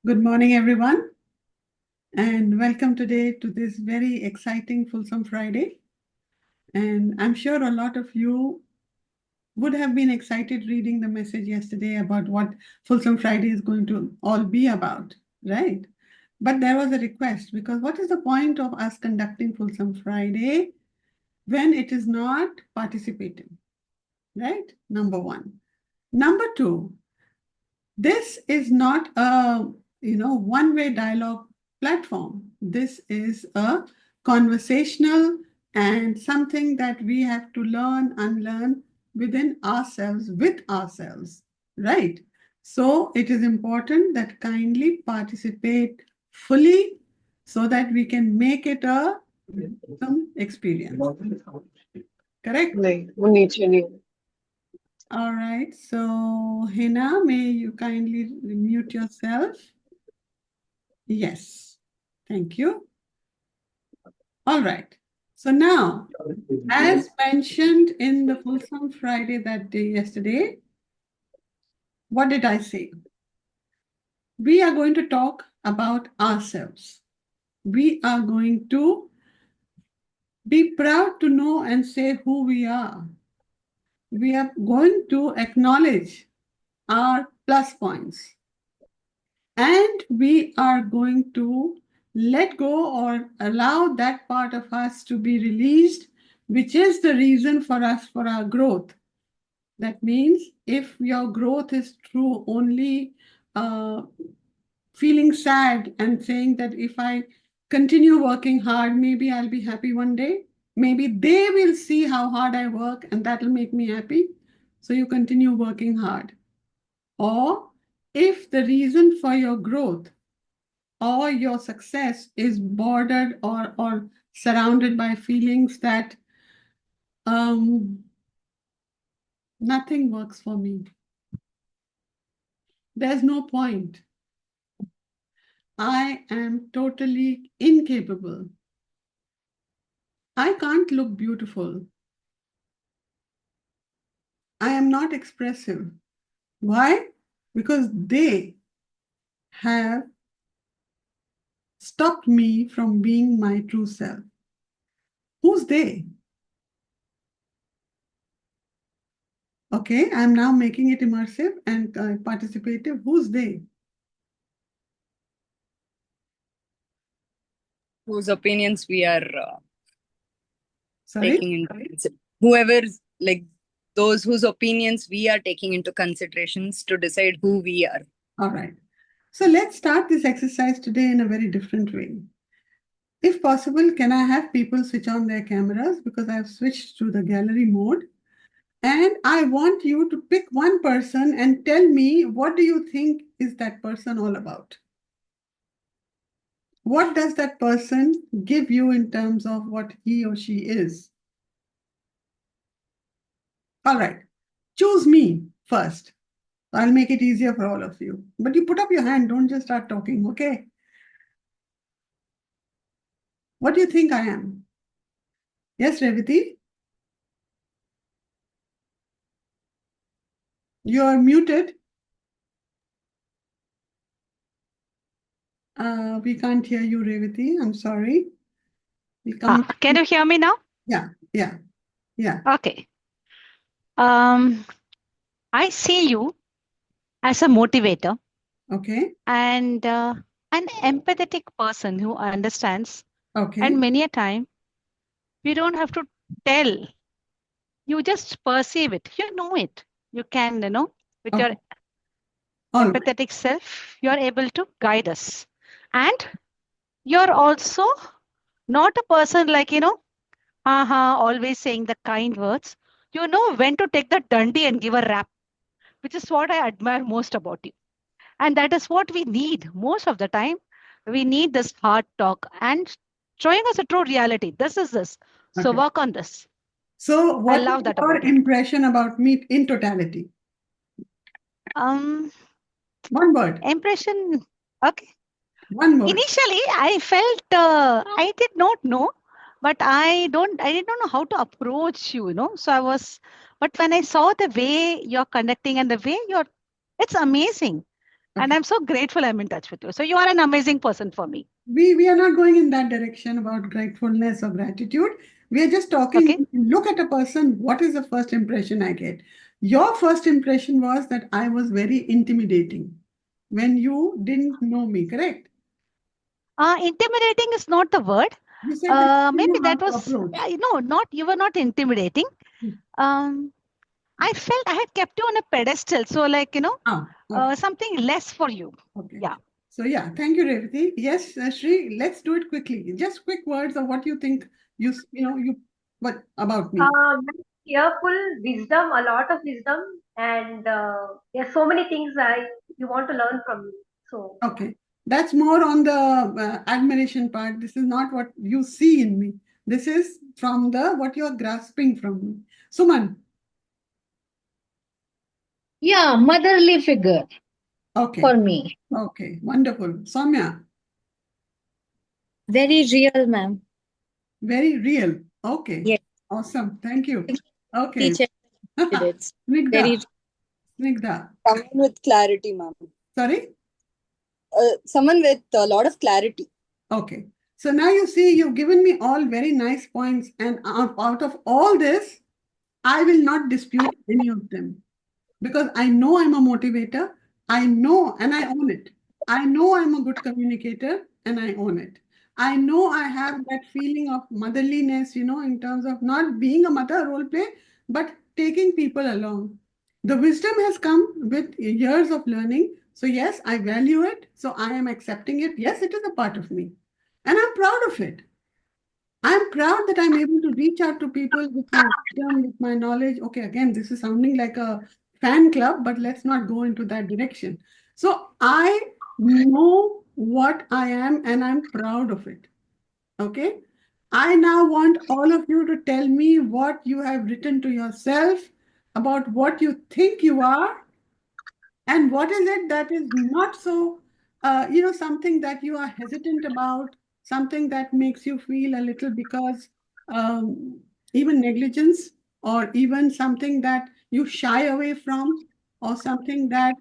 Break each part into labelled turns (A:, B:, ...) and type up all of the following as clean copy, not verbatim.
A: Good morning, everyone, and welcome today to this very exciting Fulsome Friday. And I'm sure a lot of you would have been excited reading the message yesterday about what Fulsome Friday is going to all be about, right? But there was a request because what is the point of us conducting Fulsome Friday when it is not participating, right? Number one. Number two, this is not a one-way dialogue platform. This is a conversational and something that we have to learn, unlearn within ourselves, with ourselves, right? So it is important that kindly participate fully so that we can make it a some experience. Correct?
B: नहीं वो नीचे नहीं है।
A: All right. So, Hina, may you kindly mute yourself? Yes. Thank you. All right. So now, as mentioned in the Fulsome Friday that day yesterday, what did I say? We are going to talk about ourselves. We are going to be proud to know and say who we are. We are going to acknowledge our plus points. And we are going to let go or allow that part of us to be released, which is the reason for us for our growth. That means if your growth is through only feeling sad and saying that if I continue working hard, maybe I'll be happy one day. Maybe they will see how hard I work and that'll make me happy. So you continue working hard. Or if the reason for your growth or your success is bordered or surrounded by feelings that nothing works for me. There's no point. I am totally incapable. I can't look beautiful. I am not expressive. Why? Because they have stopped me from being my true self. Who's they? Okay, I'm now making it immersive and participative. Who's they?
C: Whose opinions we are
A: Sorry?
C: taking into consideration. Whoever's like those whose opinions we are taking into considerations to decide who we are.
A: All right. So let's start this exercise today in a very different way. If possible, can I have people switch on their cameras because I've switched to the gallery mode? And I want you to pick one person and tell me what do you think is that person all about? What does that person give you in terms of what he or she is? All right. Choose me first. I'll make it easier for all of you. But you put up your hand, don't just start talking, okay? What do you think I am? Yes, Revati? You are muted. We can't hear you, Revati. I'm sorry.
D: Can you hear me now?
A: Yeah.
D: Okay. I see you as a motivator.
A: Okay.
D: And an empathetic person who understands.
A: Okay.
D: And many a time, you don't have to tell. You just perceive it. You know it. You can, with your empathetic self, you are able to guide us. And you're also not a person like, always saying the kind words. You know when to take the dundee and give a rap, which is what I admire most about you. And that is what we need most of the time. We need this hard talk and showing us a true reality. This is this. So
A: Okay.
D: work on this.
A: So what
D: I love
A: is
D: that
A: your
D: about it.
A: impression about me in totality?
D: One
A: word.
D: Impression. Okay.
A: One word.
D: Initially, I felt I did not know, but I did not know how to approach you, So but when I saw the way you're conducting and the way it's amazing. And I'm so grateful I'm in touch with you. So you are an amazing person for me.
A: We are not going in that direction about gratefulness or gratitude. We are just talking.
D: Okay.
A: Look at a person. What is the first impression I get? Your first impression was that I was very intimidating when you didn't know me, correct?
D: Intimidating is not the word.
A: You said that you
D: Maybe
A: didn't know how
D: that
A: to
D: was,
A: approach.
D: no, not, you were not intimidating.
A: Hmm.
D: I felt I had kept you on a pedestal. So like,
A: Okay.
D: something less for you.
A: Okay.
D: Yeah.
A: So yeah, thank you, Revati. Yes, Shri, let's do it quickly. Just quick words of what you think what about me.
B: Very cheerful, wisdom, a lot of wisdom, and there's so many things you want to learn from me. So
A: Okay. That's more on the admiration part. This is not what you see in me. This is from the what you're grasping from me. Suman.
E: Yeah, motherly figure
A: Okay.
E: for me.
A: Okay. Wonderful. Soumya.
C: Very real, ma'am.
A: Very real. Okay.
C: Yes.
A: Awesome. Thank you. Okay.
C: Teacher did it. Very
A: Snigdha. Snigdha.
C: someone with clarity, ma'am.
A: Sorry?
C: Someone with a lot of clarity.
A: Okay. So now you see, you've given me all very nice points, and out of all this, I will not dispute any of them because I know I'm a motivator. I know and I own it. I know I'm a good communicator and I own it. I know I have that feeling of motherliness, in terms of not being a mother role play, but taking people along. The wisdom has come with years of learning. So, yes, I value it. So, I am accepting it. Yes, it is a part of me. And I'm proud of it. I'm proud that I'm able to reach out to people with my wisdom, with my knowledge. Okay, again, this is sounding like a fan club, but let's not go into that direction. So I know what I am and I'm proud of it. Okay. I now want all of you to tell me what you have written to yourself about what you think you are and what is it that is not so, something that you are hesitant about, something that makes you feel a little because um, even negligence, or even something that you shy away from, or something that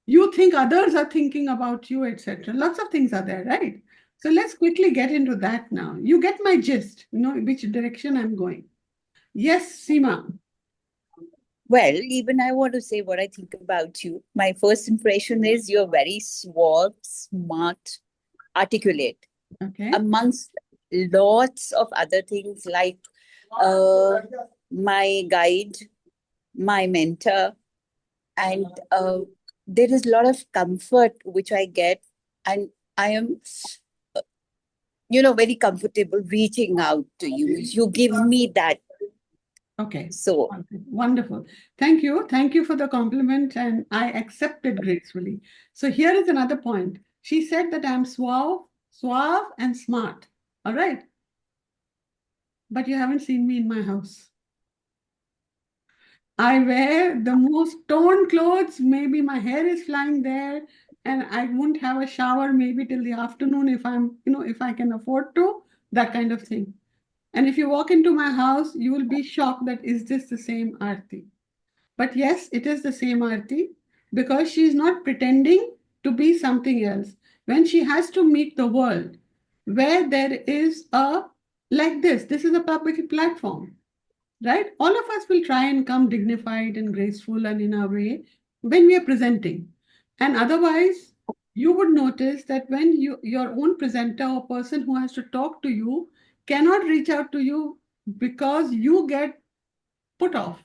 A: you think others are thinking about you, etc. Lots of things are there, right? So let's quickly get into that now. You get my gist, which direction I'm going. Yes, Seema.
C: Well, even I want to say what I think about you. My first impression is you're very suave, smart, articulate,
A: Okay.
C: amongst lots of other things like uh, my guide, my mentor, and there is a lot of comfort which I get, and I am, very comfortable reaching out to you. You give me that.
A: Okay.
C: So,
A: Wonderful. Thank you. Thank you for the compliment, and I accept it gracefully. So here is another point. She said that I'm suave and smart. All right. But you haven't seen me in my house. I wear the most torn clothes. Maybe my hair is flying there, and I won't have a shower maybe till the afternoon if I can afford to, that kind of thing. And if you walk into my house, you will be shocked that is this the same Aarti? But yes, it is the same Aarti because she is not pretending to be something else. When she has to meet the world, where there is like this is a public platform, right? All of us will try and come dignified and graceful and in our way when we are presenting. And otherwise, you would notice that when your own presenter or person who has to talk to you cannot reach out to you because you get put off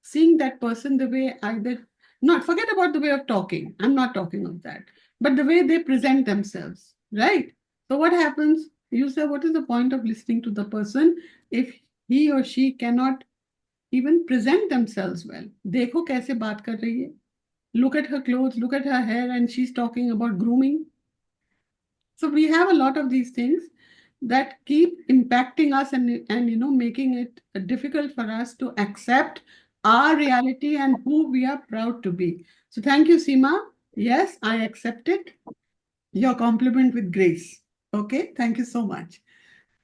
A: seeing that person the way either, not forget about the way of talking. I'm not talking of that, but the way they present themselves, right? So what happens? You say, what is the point of listening to the person if he or she cannot even present themselves well? देखो कैसे बात कर रही है. Look at her clothes, look at her hair, and she's talking about grooming. So we have a lot of these things that keep impacting us and making it difficult for us to accept our reality and who we are proud to be. So thank you, Seema. Yes, I accept it. Your compliment with grace. Okay, thank you so much.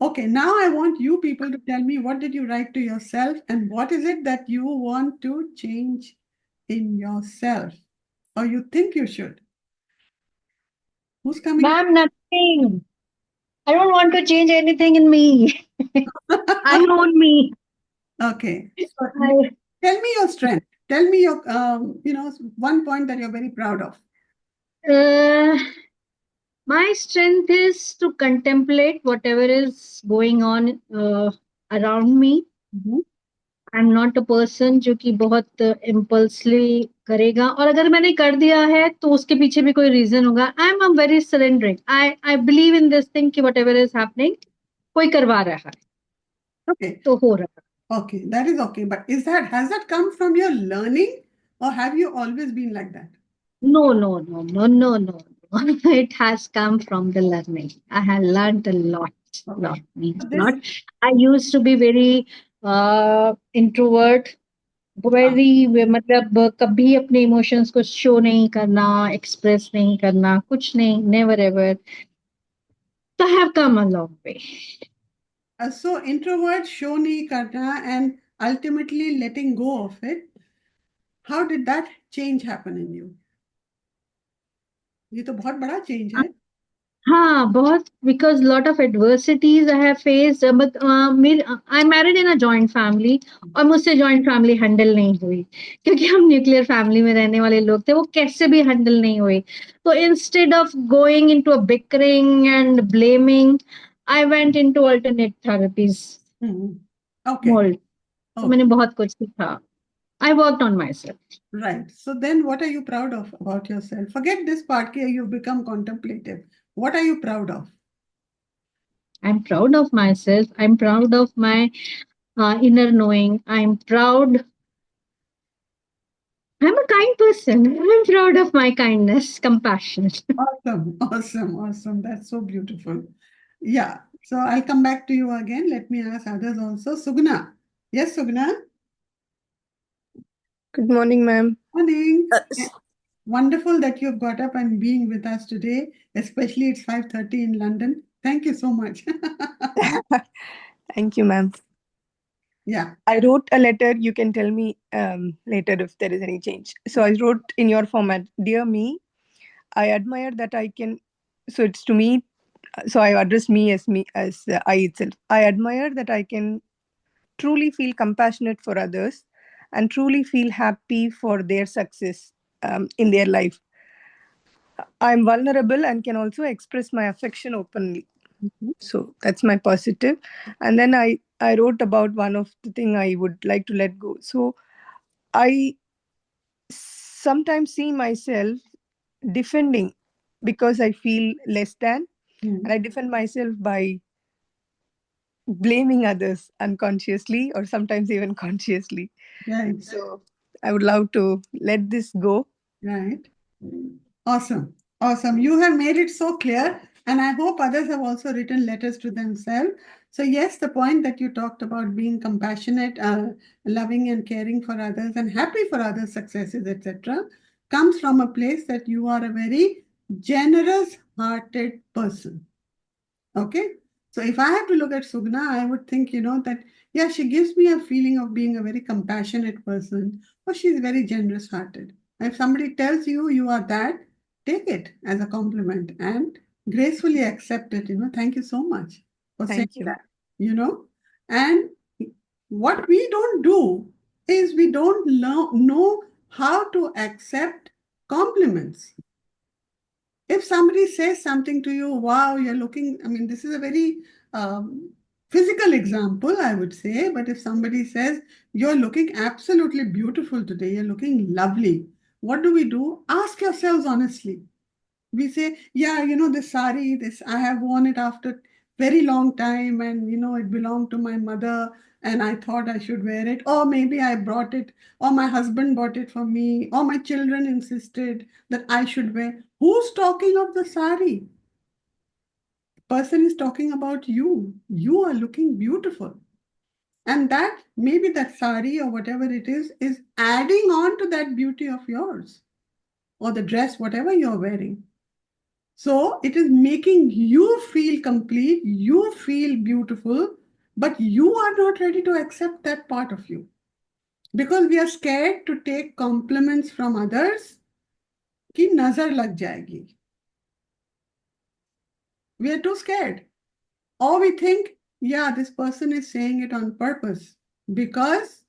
A: Okay, now I want you people to tell me what did you write to yourself and what is it that you want to change in yourself or you think you should. Who's coming?
E: Ma'am, nothing. I don't want to change anything in me. I own me.
A: Okay. So
E: I,
A: tell me your strength. Tell me your, one point that you're very proud of.
E: uh, my strength is to contemplate whatever is going on around me.
A: Mhm.
E: I am not a person जो कि बहुत इम्पल्सली करेगा, और अगर मैंने कर दिया है तो उसके पीछे भी कोई रीजन होगा. I am very surrendering. I believe in this thing कि वट एवर इज हैपनिंग कोई करवा रहा है
A: Okay.
E: तो हो रहा है.
A: Okay, that is okay. But has that come from your learning, or have you always been like that?
E: No, no, no, no, no, no. It has come from the learning. I have learned a lot.
A: Okay.
E: Lot means
A: This,
E: lot. I used to be very introvert. Very मतलब कभी अपने emotions को show नहीं करना, express नहीं करना, कुछ नहीं, never ever. So I have come a long way.
A: so introvert, show nahi karna, and ultimately letting go of it. How did that change happen in you? ये तो बहुत बड़ा change है.
E: हाँ बहुत, because lot of adversities I have faced, but I married in a joint family, और मुझसे joint family handle नहीं हुई क्योंकि हम न्यूक्लियर फैमिली में रहने वाले लोग थे, वो कैसे भी हैंडल नहीं हुई. तो instead of going into a bickering and blaming, I went into alternate therapies
A: Okay.
E: Mould. तो मैंने बहुत कुछ सीखा. I worked on myself.
A: Right. So then what are you proud of about yourself? Forget this part where you've become contemplative. What are you proud of?
E: I'm proud of myself. I'm proud of my inner knowing. I'm proud. I'm a kind person. I'm proud of my kindness, compassion.
A: Awesome, awesome, awesome. That's so beautiful. Yeah. So I'll come back to you again. Let me ask others also. Sugna. Yes, Sugna.
F: Good morning, ma'am.
A: Morning. Wonderful that you've got up and being with us today, especially it's 5:30 in London. Thank you so much.
F: Thank you, ma'am.
A: Yeah.
F: I wrote a letter. You can tell me later if there is any change. So I wrote in your format, Dear me, I admire that I can. So it's to me. So I address me as I itself. I admire that I can truly feel compassionate for others and truly feel happy for their success in their life. I'm vulnerable and can also express my affection openly. So that's my positive. And then I wrote about one of the thing I would like to let go. So I sometimes see myself defending because I feel less than, and I defend myself by blaming others unconsciously or sometimes even consciously.
A: Right.
F: So I would love to let this go.
A: Right. Awesome. Awesome. You have made it so clear, and I hope others have also written letters to themselves. So, yes, the point that you talked about being compassionate, loving and caring for others, and happy for others' successes, etc., comes from a place that you are a very generous hearted person. Okay. So if I have to look at Sugna, I would think, that, yeah, she gives me a feeling of being a very compassionate person, or she's very generous hearted. If somebody tells you you are that, take it as a compliment and gracefully accept it. Thank you so much for saying
F: Thank you.
A: that. And what we don't do is we don't know how to accept compliments. If somebody says something to you, wow, you're looking, I mean, this is a very physical example, I would say, but if somebody says, you're looking absolutely beautiful today, you're looking lovely, what do? Ask yourselves honestly. We say, yeah, this sari, I have worn it after very long time, and it belonged to my mother, and I thought I should wear it, or maybe I brought it, or my husband bought it for me, or my children insisted that I should wear. Who's talking of the sari? The person is talking about you. You are looking beautiful. And that maybe that sari or whatever it is adding on to that beauty of yours, or the dress, whatever you're wearing. So it is making you feel complete, you feel beautiful, but you are not ready to accept that part of you. Because we are scared to take compliments from others, कि नजर लग जाएगी. We are too scared. Or we think, yeah, this person is saying it on purpose because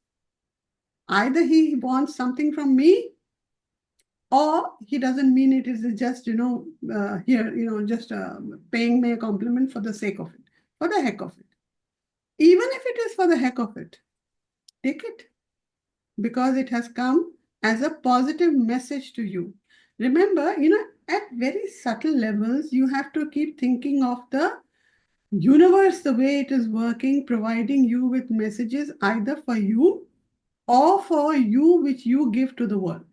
A: either he wants something from me or he doesn't mean it is just, just paying me a compliment for the sake of it, for the heck of it. Even if it is for the heck of it, take it because it has come as a positive message to you. Remember, at very subtle levels, you have to keep thinking of the universe, the way it is working, providing you with messages either for you or for you, which you give to the world.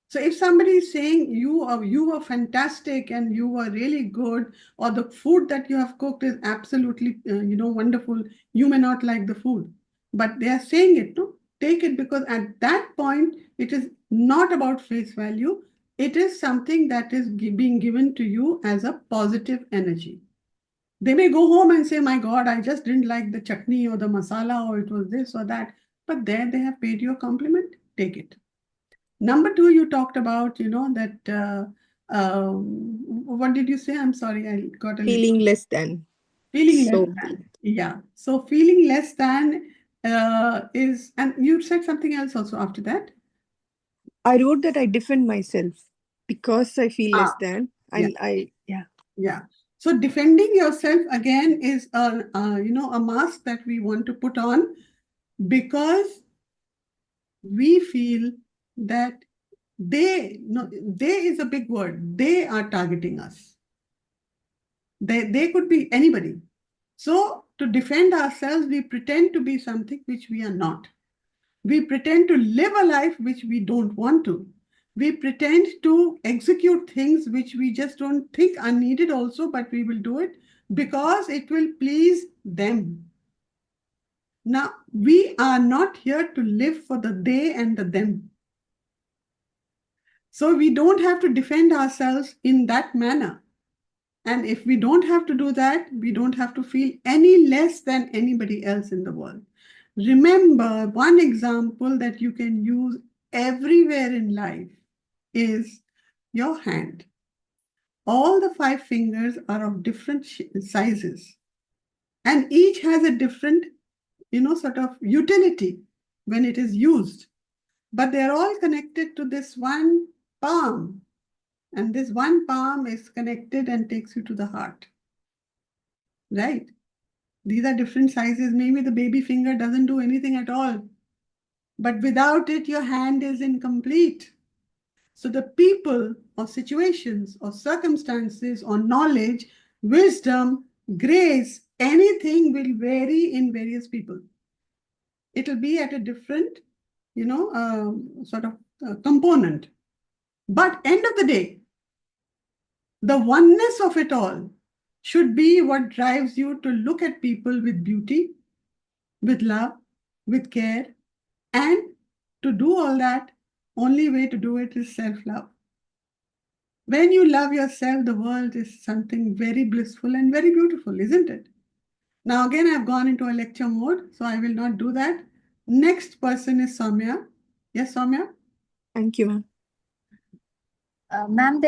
A: So if somebody is saying you were fantastic and you were really good, or the food that you have cooked is absolutely wonderful, you may not like the food, but they are saying it. No, take it, because at that point it is not about face value. It is something that is being given to you as a positive energy. They may go home and say, "My God, I just didn't like the chutney or the masala, or it was this or that." But there they have paid you a compliment. Take it. Number two, you talked about, what did you say? I'm sorry, I got a little.
F: Feeling less than.
A: Feeling
F: So
A: less than. Yeah. So feeling less than is, and you said something else also after that.
F: I wrote that I defend myself because I feel less than. And
A: yeah. Yeah. So defending yourself again is a mask that we want to put on because we feel that they is a big word. They are targeting us. They could be anybody. So to defend ourselves, we pretend to be something which we are not. We pretend to live a life which we don't want to. We pretend to execute things which we just don't think are needed also, but we will do it because it will please them. Now, we are not here to live for the they and the them. So we don't have to defend ourselves in that manner. And if we don't have to do that, we don't have to feel any less than anybody else in the world. Remember, one example that you can use everywhere in life is your hand. All the 5 fingers are of different sizes, and each has a different, sort of utility when it is used. But they're all connected to this one palm. And this one palm is connected and takes you to the heart. Right? These are different sizes. Maybe the baby finger doesn't do anything at all. But without it, your hand is incomplete. So the people or situations or circumstances or knowledge, wisdom, grace, anything will vary in various people. It'll be at a different, sort of component. But end of the day, the oneness of it all should be what drives you to look at people with beauty, with love, with care, and to do all that, only way to do it is self-love. When you love yourself, the world is something very blissful and very beautiful, isn't it? Now, again, I've gone into a lecture mode, so I will not do that. Next person is Soumya. Yes, Soumya?
F: thank you, ma'am.
C: Ma'am,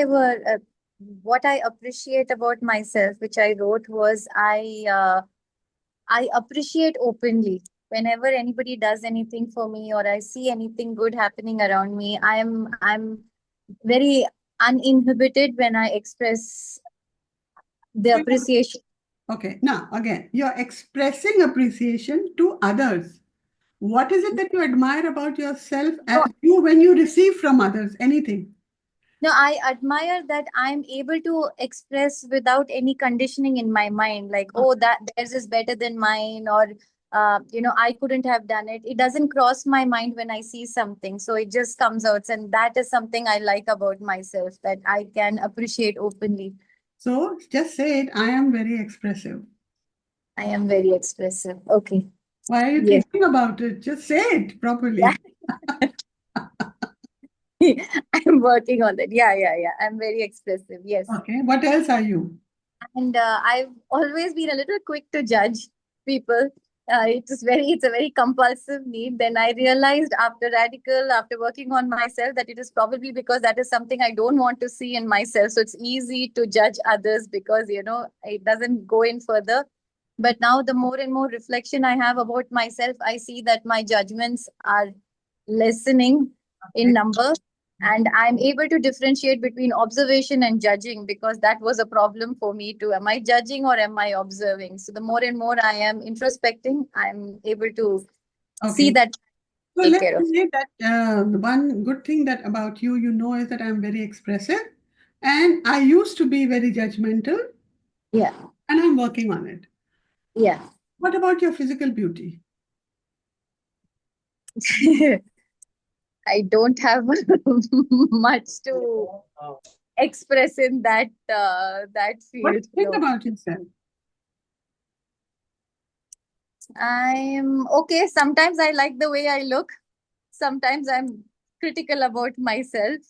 C: what I appreciate about myself, which I wrote, was I appreciate openly. Whenever anybody does anything for me or I see anything good happening around me, I'm very uninhibited when I express the appreciation.
A: Okay, now again, you're expressing appreciation to others. What is it that you admire about yourself as when you receive from others anything?
C: No, I admire that I'm able to express without any conditioning in my mind, like, oh, that theirs is better than mine, or I couldn't have done it. It doesn't cross my mind when I see something, so it just comes out, and that is something I like about myself, that I can appreciate openly.
A: So just say it. I am very expressive.
C: I am very expressive. Okay.
A: Why are you thinking about it? Just say it properly.
C: I'm working on that. Yeah. I'm very expressive. Yes.
A: Okay. What else are you?
C: And I've always been a little quick to judge people. It's a very compulsive need. Then I realized after Radical, after working on myself, that it is probably because that is something I don't want to see in myself. So it's easy to judge others because, it doesn't go in further. But now the more and more reflection I have about myself, I see that my judgments are lessening in number. And I'm able to differentiate between observation and judging, because that was a problem for me too. Am I judging or am I observing? So the more and more I am introspecting, I'm able to see
A: Okay.
C: that.
A: So
C: Take
A: let's
C: care of.
A: say that the one good thing that about you, is that I'm very expressive, and I used to be very judgmental,
C: Yeah.
A: and I'm working on it.
C: Yeah.
A: What about your physical beauty?
C: I don't have much to express in that
A: What do
C: field.
A: you think
C: No.
A: about yourself?
C: I'm okay. Sometimes I like the way I look. Sometimes I'm critical about myself.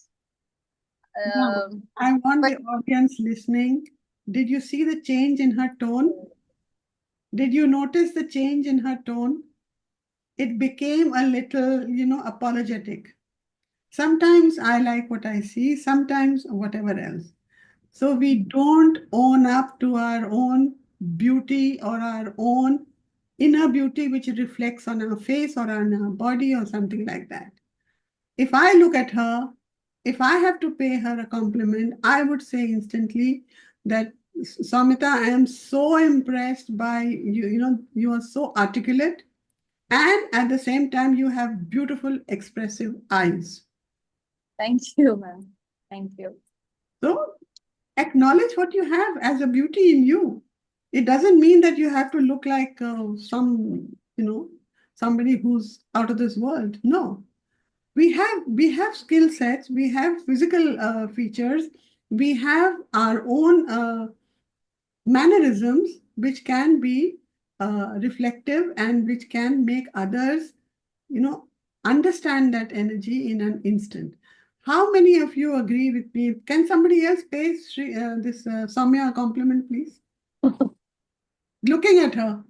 A: Now, I want
C: But
A: the audience listening. Did you see the change in her tone? Did you notice the change in her tone? It became a little, apologetic. Sometimes I like what I see, sometimes whatever else. So we don't own up to our own beauty or our own inner beauty, which reflects on our face or on our body or something like that. If I look at her, if I have to pay her a compliment, I would say instantly that, Samita, I am so impressed by you. You are so articulate, and at the same time, you have beautiful, expressive eyes.
C: thank you, ma'am. Thank you.
A: So acknowledge what you have as a beauty in you. It doesn't mean that you have to look like somebody who's out of this world. No, we have skill sets, we have physical features, we have our own mannerisms which can be reflective and which can make others understand that energy in an instant. How many of you agree with me? Can somebody else pay this Samya a compliment, please? Looking at her,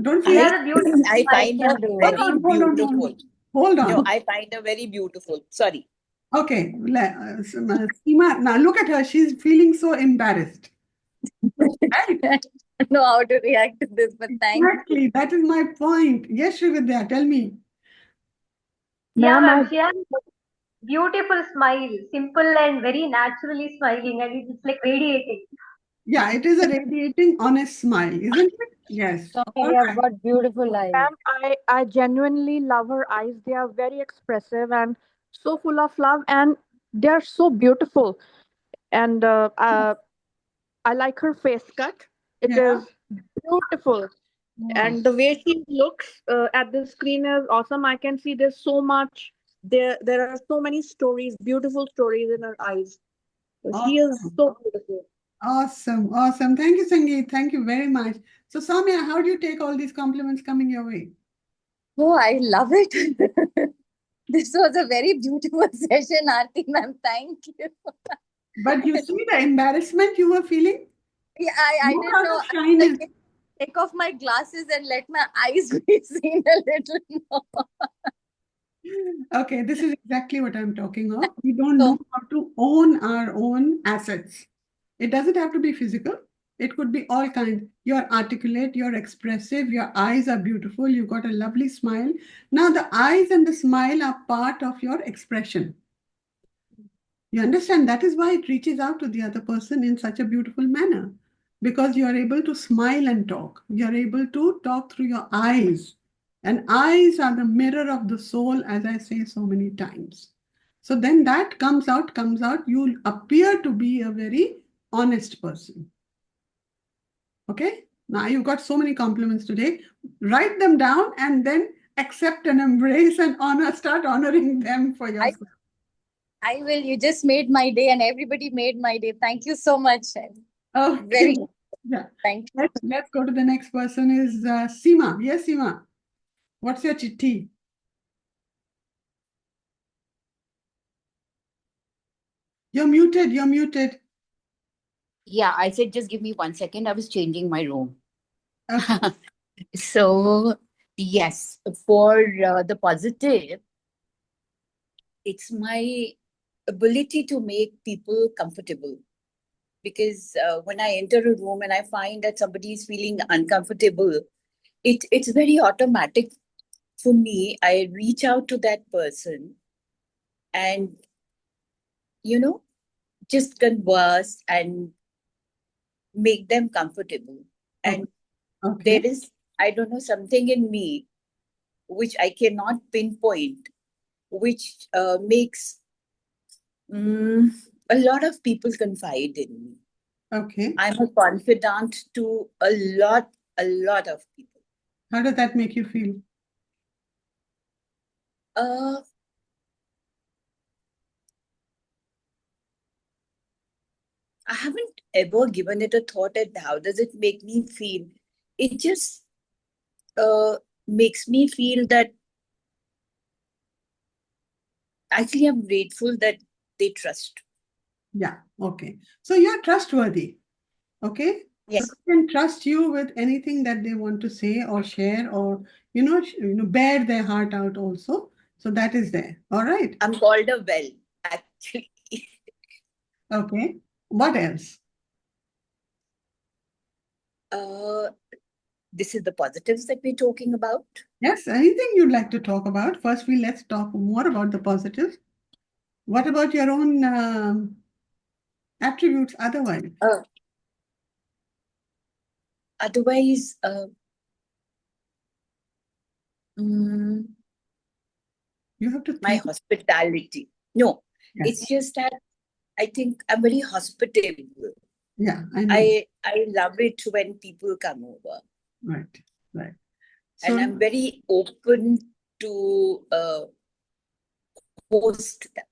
A: don't
B: She
A: feel.
B: has a beautiful
C: I
B: smile.
C: find her
B: Yeah.
A: Hold
C: very
A: on, hold on, hold
C: beautiful.
A: on. Hold
C: No,
A: on.
C: I find her very beautiful. Sorry.
A: Okay, Seema, now look at her. She's feeling so embarrassed. Right?
C: I don't know how to react to this, but thank you.
A: Exactly. That is my point. Yes, Srividya, tell me.
B: Yeah,
F: Ma'am,
B: ma'am. She has a beautiful smile, simple and very naturally smiling, and it's like radiating.
A: Yeah, it is a radiating, honest smile, isn't it? Yes.
G: So
A: All
G: you have
A: right.
G: got beautiful eyes.
H: Ma'am, I genuinely love her eyes. They are very expressive and so full of love, and they are so beautiful. And I like her face cut. It
A: Yeah.
H: is beautiful. And the way she looks at the screen is awesome. I can see there's so much. There are so many stories, beautiful stories in her eyes. So she is
A: Awesome.
H: so beautiful.
A: Awesome. Awesome. Thank you, Sangeet. Thank you very much. So, Soumya, how do you take all these compliments coming your way?
C: Oh, I love it. This was a very beautiful session, Aarti ma'am. Thank you.
A: But you see the embarrassment you were feeling?
C: Yeah, I
A: Look
C: didn't
A: out
C: know.
A: of shyness.
C: Take off my glasses and let my eyes be seen a little more.
A: Okay, this is exactly what I'm talking of. We don't
C: So
A: know how to own our own assets. It doesn't have to be physical. It could be all kinds. You're articulate, you're expressive, your eyes are beautiful, you've got a lovely smile. Now, the eyes and the smile are part of your expression. You understand? That is why it reaches out to the other person in such a beautiful manner. Because you are able to smile and talk. You're able to talk through your eyes. And eyes are the mirror of the soul, as I say so many times. So then that comes out, you'll appear to be a very honest person. Okay? Now you've got so many compliments today. Write them down and then accept and embrace and honor, start honoring them for yourself.
C: I will. You just made my day, and everybody made my day. Thank you so much.
A: Okay.
C: Very
A: Yeah.
C: thank you.
A: Let's go to the next person is Seema. Yes, Seema. What's your chitti? You're muted. You're muted.
I: Yeah, I said just give me 1 second. I was changing my room.
A: Okay.
C: So, yes, for the positive, it's my ability to make people comfortable. Because when I enter a room and I find that somebody is feeling uncomfortable, it's very automatic for me. I reach out to that person and, you know, just converse and make them comfortable.
A: Okay.
C: And there
A: Okay.
C: is, I don't know, something in me which I cannot pinpoint, which makes a lot of people confide in me.
A: Okay.
C: I'm a confidant to a lot of people.
A: How does that make you feel?
C: Uh, I haven't ever given it a thought at how does it make me feel. It just makes me feel that actually I'm grateful that they trust.
A: Yeah. Okay. So you're trustworthy. Okay. So
C: Yes,
A: they can trust you with anything that they want to say or share or, bear their heart out also. So that is there. All right.
C: I'm called a well, actually.
A: Okay. What else?
C: Uh, this is the positives that we're talking about.
A: Yes. Anything you'd like to talk about? First, let's talk more about the positives. What about your own attributes otherwise?
C: Otherwise, mm,
A: You have to
C: my
A: think.
C: hospitality. No,
A: Yes.
C: it's just that I think I'm very hospitable.
A: Yeah, I know.
C: I love it when people come over,
A: Right. Right.
C: and
A: So,
C: I'm very open to host them.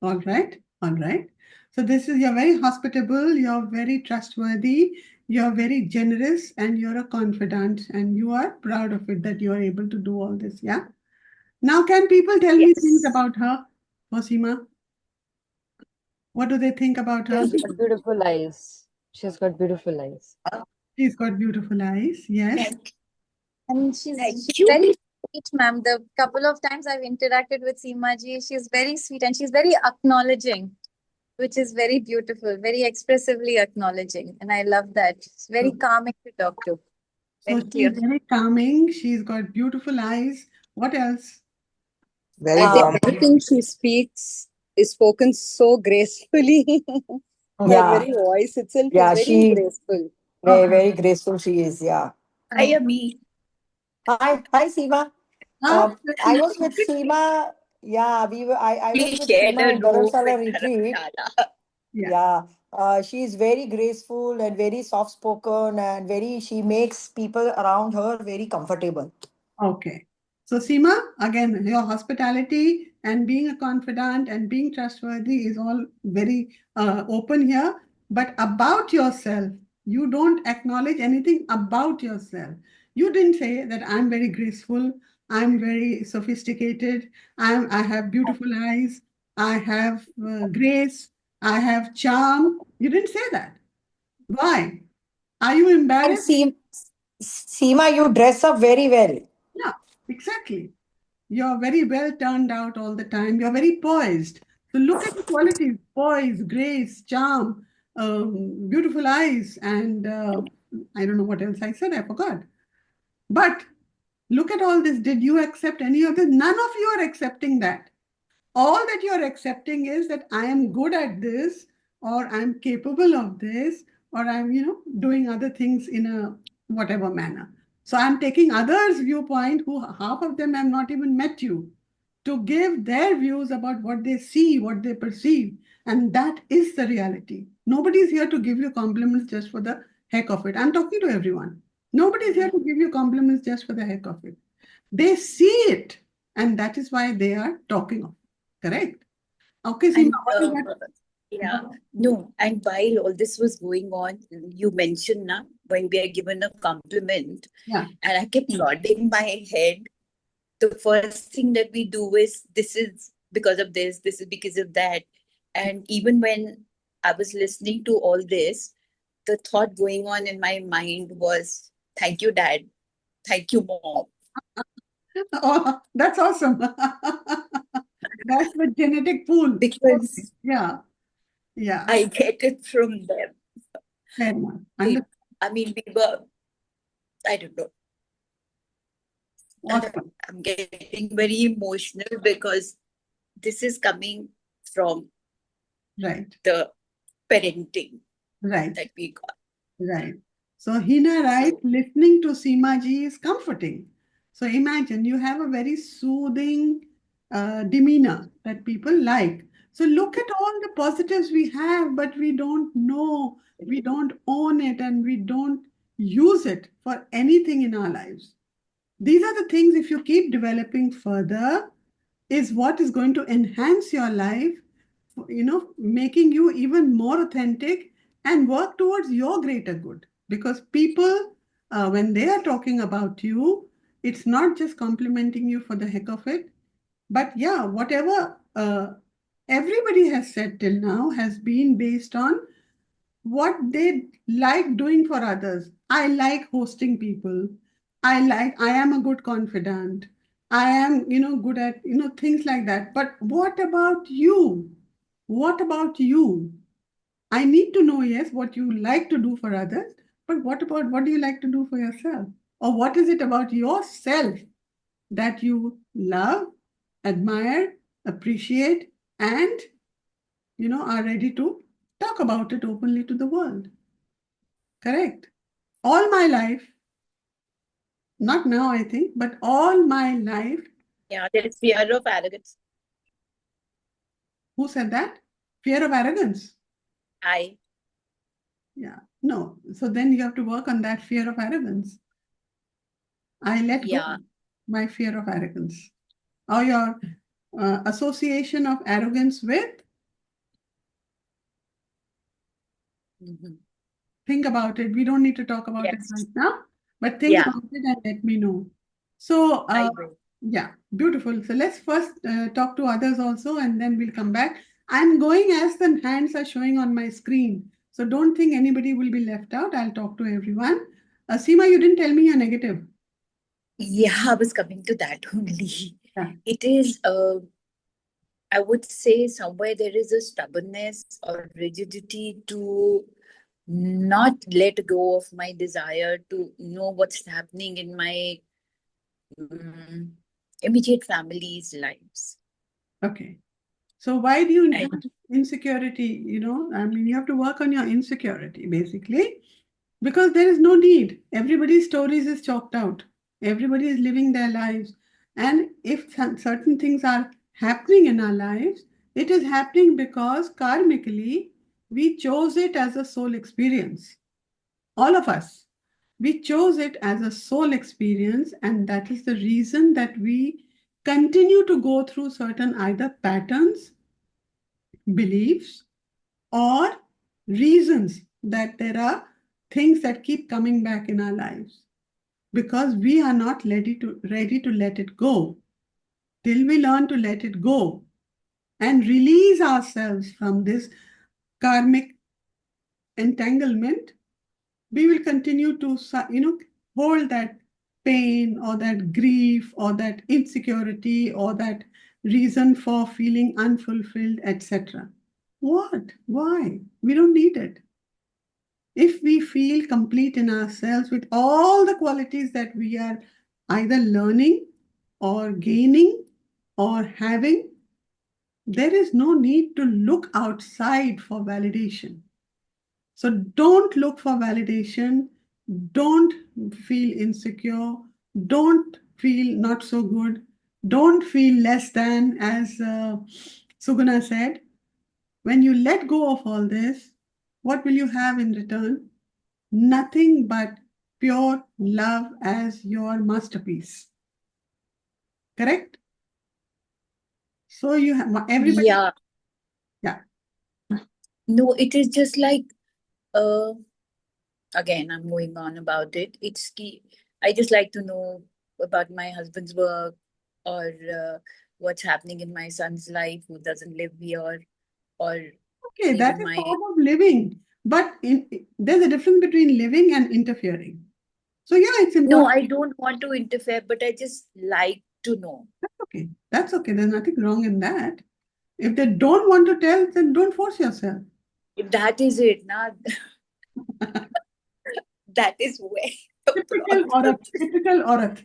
A: all right. All right. So this is, you're very hospitable, you're very trustworthy, you're very generous, and you're a confidant, and you are proud of it that you are able to do all this. Yeah. Now, can people tell me things
C: Yes.
A: about her, Osima? What do they think about
G: She
A: her?
G: has got beautiful eyes. She has got beautiful eyes.
A: She's got beautiful eyes. Yes.
C: Thank,
I: And she's
C: thank you.
I: very sweet, ma'am. The couple of times I've interacted with Seema ji, she's very sweet and she's very acknowledging, which is very beautiful, very expressively acknowledging. And I love that. It's very calming to talk to.
A: So
I: Very
A: she's
I: clear.
A: very calming. She's got beautiful eyes. What else?
F: Very
G: I think
F: warm.
G: everything she speaks is spoken so gracefully.
A: Oh,
G: Her
J: Yeah,
G: very voice itself is
J: yeah,
G: very
J: she
G: graceful.
J: very,
A: okay.
J: very graceful she is. Yeah.
C: Hi,
A: Okay.
C: Ami.
J: Hi, Seema.
A: Ah,
J: I was with Seema. Yeah, I was
C: We
J: with
C: shared
J: Seema
C: a
J: in
C: room with
J: Dharamsala retreat.
C: Dharamshala.
A: yeah.
J: Yeah, she's very graceful and very soft spoken and she makes people around her very comfortable.
A: Okay. So, Seema, again, your hospitality and being a confidant and being trustworthy is all very open here. But about yourself, you don't acknowledge anything about yourself. You didn't say that I'm very graceful, I'm very sophisticated, I have beautiful eyes, I have grace, I have charm. You didn't say that. Why? Are you
J: And
A: embarrassed?
J: Seema, you dress up very well.
A: Yeah, exactly. You're very well turned out all the time. You're very poised. So look at the qualities: poise, grace, charm, beautiful eyes, and I don't know what else I said. I forgot. But look at all this. Did you accept any of this? None of you are accepting that. All that you're accepting is that I am good at this, or I'm capable of this, or I'm, doing other things in a whatever manner. So I'm taking others' viewpoint, who half of them have not even met you, to give their views about what they see, what they perceive. And that is the reality. Nobody is here to give you compliments just for the heck of it. I'm talking to everyone. Nobody is here to give you compliments just for the heck of it. They see it, and that is why they are talking of it. Correct? Okay, Seema,
C: And
A: what is that?
C: yeah, no. And while all this was going on, you mentioned now when we are given a compliment,
A: Yeah.
C: and I kept nodding my head. The first thing that we do is this is because of this is because of that. And even when I was listening to all this, the thought going on in my mind was, thank you, Dad. Thank you, Mom.
A: Oh, that's awesome. That's the genetic pool.
C: Because
A: Yeah. Yeah.
C: I get it from them.
A: Fair enough.
C: I mean, we were, I don't know.
A: Awesome.
C: I'm getting very emotional because this is coming from
A: Right.
C: the parenting
A: Right.
C: that we got.
A: Right. So Hina, right, listening to Seema ji is comforting. So imagine you have a very soothing demeanor that people like. So look at all the positives we have, but we don't know, we don't own it, and we don't use it for anything in our lives. These are the things, if you keep developing further, is what is going to enhance your life, making you even more authentic and work towards your greater good. Because people, when they are talking about you, it's not just complimenting you for the heck of it, but yeah, whatever everybody has said till now has been based on what they like doing for others. I like hosting people. I am a good confidant. I am, good at, things like that. But what about you? What about you? I need to know, yes, what you like to do for others, but what about what do you like to do for yourself? Or what is it about yourself that you love, admire, appreciate, and, are ready to talk about it openly to the world? Correct. All my life, not now, I think, but all my life.
C: Yeah, there is fear of arrogance.
A: Who said that? Fear of arrogance. Yeah. No. So then you have to work on that fear of arrogance. I let go my fear of arrogance. Or your association of arrogance with. Think about it. We don't need to talk about it right now, but think about it and let me know. So, yeah, beautiful. So let's first talk to others also, and then we'll come back. I'm going as the hands are showing on my screen. So don't think anybody will be left out. I'll talk to everyone. Seema, you didn't tell me you're negative.
C: Yeah, I was coming to that only. Yeah. It is, I would say somewhere there is a stubbornness or rigidity to not let go of my desire to know what's happening in my immediate family's lives.
A: Okay. So why do you have insecurity? I mean, you have to work on your insecurity, basically, because there is no need. Everybody's stories is chalked out. Everybody is living their lives. And if certain things are happening in our lives, it is happening because karmically, we chose it as a soul experience. All of us. We chose it as a soul experience, and that is the reason that we continue to go through certain either patterns, beliefs, or reasons that there are things that keep coming back in our lives because we are not ready to let it go. Till we learn to let it go and release ourselves from this karmic entanglement, we will continue to hold that pain or that grief or that insecurity or that reason for feeling unfulfilled, etc. What? Why? We don't need it. If we feel complete in ourselves with all the qualities that we are either learning or gaining or having, there is no need to look outside for validation. So don't look for validation. Don't feel insecure. Don't feel not so good. Don't feel less than, as Suguna said. When you let go of all this, what will you have in return? Nothing but pure love as your masterpiece. Correct? So you have everybody.
C: Yeah.
A: Yeah.
C: No, it is just like, again, I'm going on about it. It's key. I just like to know about my husband's work or what's happening in my son's life who doesn't live here, or
A: okay, that is part of living. But there's a difference between living and interfering. So yeah, it's
C: No,
A: important.
C: I don't want to interfere, but I just like to know.
A: That's okay. That's okay. There's nothing wrong in that. If they don't want to tell, then don't force yourself.
C: That is it, na? That is where the
A: Typical
C: problem
A: Aurat.
C: is.
A: Typical Aurat.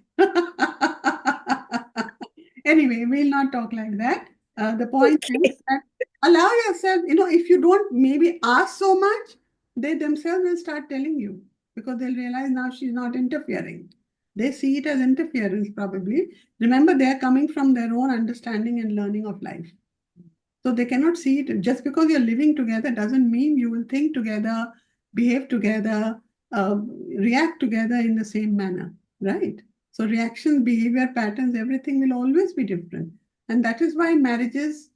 A: Anyway, we'll not talk like that. The point is
C: Okay.
A: that allow yourself, if you don't maybe ask so much, they themselves will start telling you because they'll realize now she's not interfering. They see it as interference, probably. Remember, they're coming from their own understanding and learning of life. So they cannot see it. Just because you're living together doesn't mean you will think together, behave together, react together in the same manner, right? So reactions, behavior patterns, everything will always be different. And that is why marriages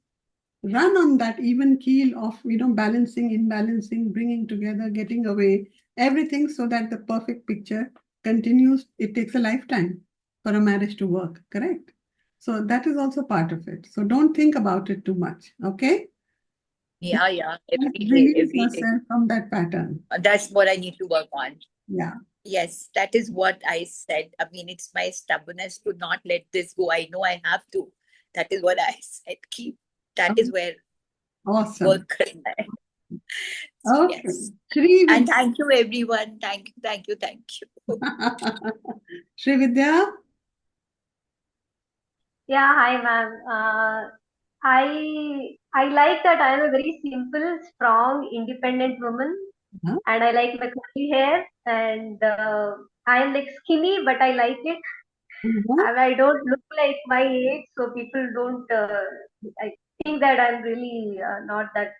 A: run on that even keel of, balancing, imbalancing, bringing together, getting away, everything so that the perfect picture continues. It takes a lifetime for a marriage to work, correct? So that is also part of it. So don't think about it too much, okay?
C: Yeah, every day,
A: Release
C: every day.
A: yourself from that pattern.
C: That's what I need to work on.
A: Yeah.
C: Yes, that is what I said. I mean, it's my stubbornness to not let this go. I know I have to. That is what I said. That is where
A: Awesome.
C: work करना है. So,
A: Okay.
C: yes.
A: Shri
C: And
A: Vidya.
C: thank you, everyone. Thank you.
A: Shri Vidya.
B: Yeah, hi ma'am. I like that I am a very simple, strong, independent woman,
A: Huh?
B: and I like my curly hair, and I am like skinny, but I like it, and I don't look like my age, so people don't. I think that I'm really not that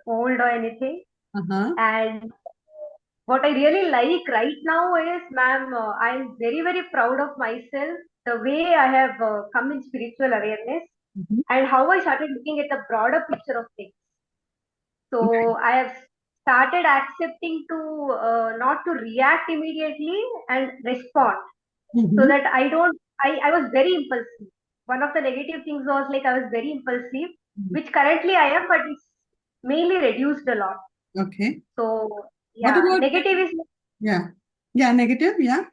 B: old or anything.
A: Uh-huh.
B: And what I really like right now is, ma'am, I'm very, very proud of myself, the way I have come in spiritual awareness
A: Mhm.
B: and how I started looking at the broader picture of things. So I have started accepting to not to react immediately and respond, so
A: Mhm.
B: that I was very impulsive. One of the negative things was like I was very impulsive, which currently I am, but it's mainly reduced a lot.
A: Okay.
B: So
A: What
B: yeah,
A: about
B: negative is
A: yeah. Yeah, negative, yeah.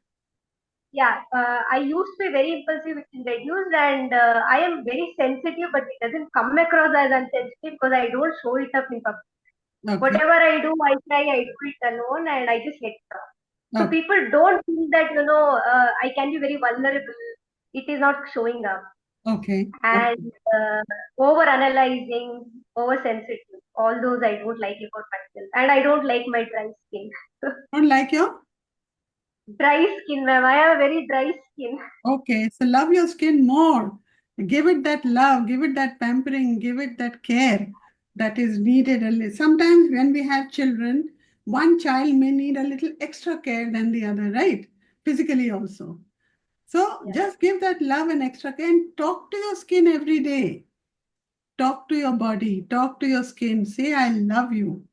B: I used to be very impulsive, which is reduced, and I am very sensitive, but it doesn't come across as I'm sensitive because I don't show it up in public.
A: Okay.
B: Whatever I do, I do it alone, and I just let it out. So
A: Okay.
B: people don't think that I can be very vulnerable. It is not showing up,
A: Okay.
B: and over analyzing, over sensitive. All those I don't like about myself, and I don't like my dry skin.
A: Don't like your?
B: Dry skin, ma'am. I have a very dry skin.
A: Okay, so love your skin more. Give it that love, give it that pampering, give it that care that is needed. Sometimes when we have children, one child may need a little extra care than the other, right? Physically also. So just give that love and extra care and talk to your skin every day. Talk to your body, talk to your skin. Say, I love you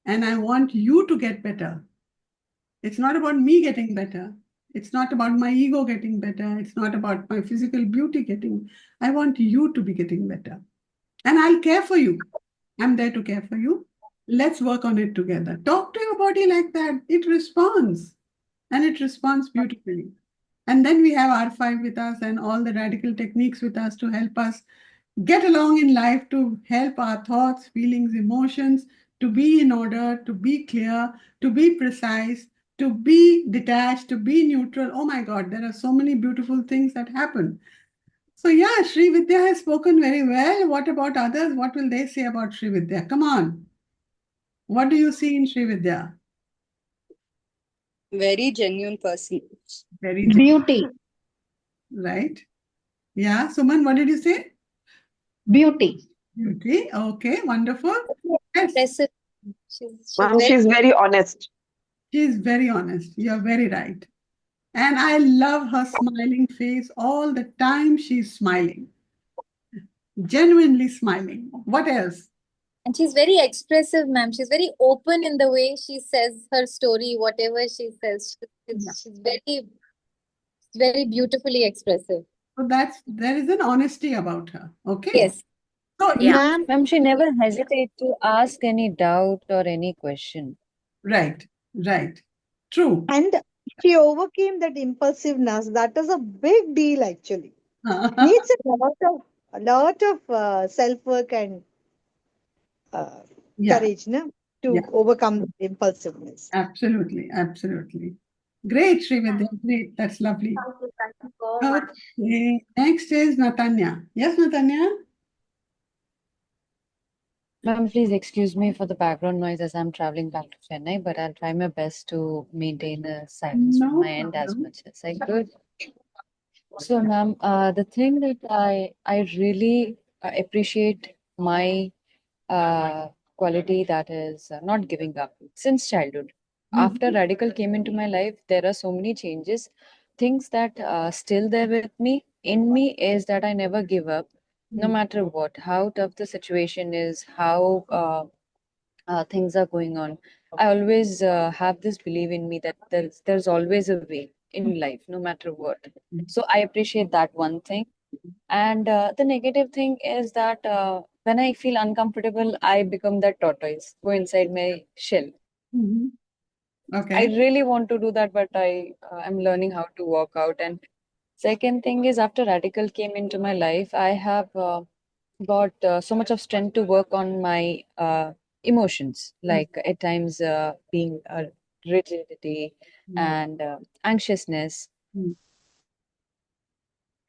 A: and I want you to get better. It's not about me getting better. It's not about my ego getting better. It's not about my physical beauty getting. I want you to be getting better. And I'll care for you. I'm there to care for you. Let's work on it together. Talk to your body like that. It responds. And it responds beautifully. And then we have R5 with us and all the radical techniques with us to help us get along in life, to help our thoughts, feelings, emotions to be in order, to be clear, to be precise, to be detached, to be neutral. Oh my God, there are so many beautiful things that happen. So yeah, Sri Vidya has spoken very well. What about others? What will they say about Sri Vidya? Come on. What do you see in Sri Vidya?
G: Very genuine person.
A: Very
E: Beauty.
A: right. Yeah, Suman, what did you say?
E: Beauty.
A: Beauty. Okay, wonderful. Yes,
I: Expressive. She's
H: Ma'am,
I: very
H: she's very honest.
A: she is very honest. You're very right. And I love her smiling face all the time. She's smiling, genuinely smiling. What else?
I: and she's very expressive, ma'am. She's very open in the way she says her story, whatever she says.
A: Yeah.
I: She's very beautifully expressive.
A: So there is an honesty about her. Okay.
I: Yes.
A: So
C: Yeah.
K: Ma'am, she never hesitate to ask any doubt or any question.
A: right, right. True.
D: And
L: she overcame that impulsiveness. That is a big deal, actually. Needs a lot of self work and
A: Yeah,
L: courage, no, to
A: yeah,
L: overcome impulsiveness.
A: absolutely, absolutely. Great, Srividya, great. That's lovely.
B: Thank you so much.
A: Okay, next is Natanya. Yes, Natanya?
K: Ma'am, please excuse me for the background noise as I'm traveling back to Chennai, but I'll try my best to maintain a silence from
A: No
K: my end as
A: problem.
K: much as I could. So, ma'am, the thing that I really appreciate my quality that is not giving up since childhood. After
A: Mhm.
K: Radical came into my life, there are so many changes. Things that still there with me in me is that I never give up, no matter what, how tough the situation is, how things are going on. I always have this belief in me that there's always a way in life, no matter what. So I appreciate that one thing. And the negative thing is that when I feel uncomfortable, I become that tortoise, go inside my shell.
A: Mhm.
K: I
A: Okay.
K: really want to do that, but I'm learning how to walk out. And second thing is, after Radical came into my life, I have got so much of strength to work on my emotions, like at times being rigidity and anxiousness.
A: Mm.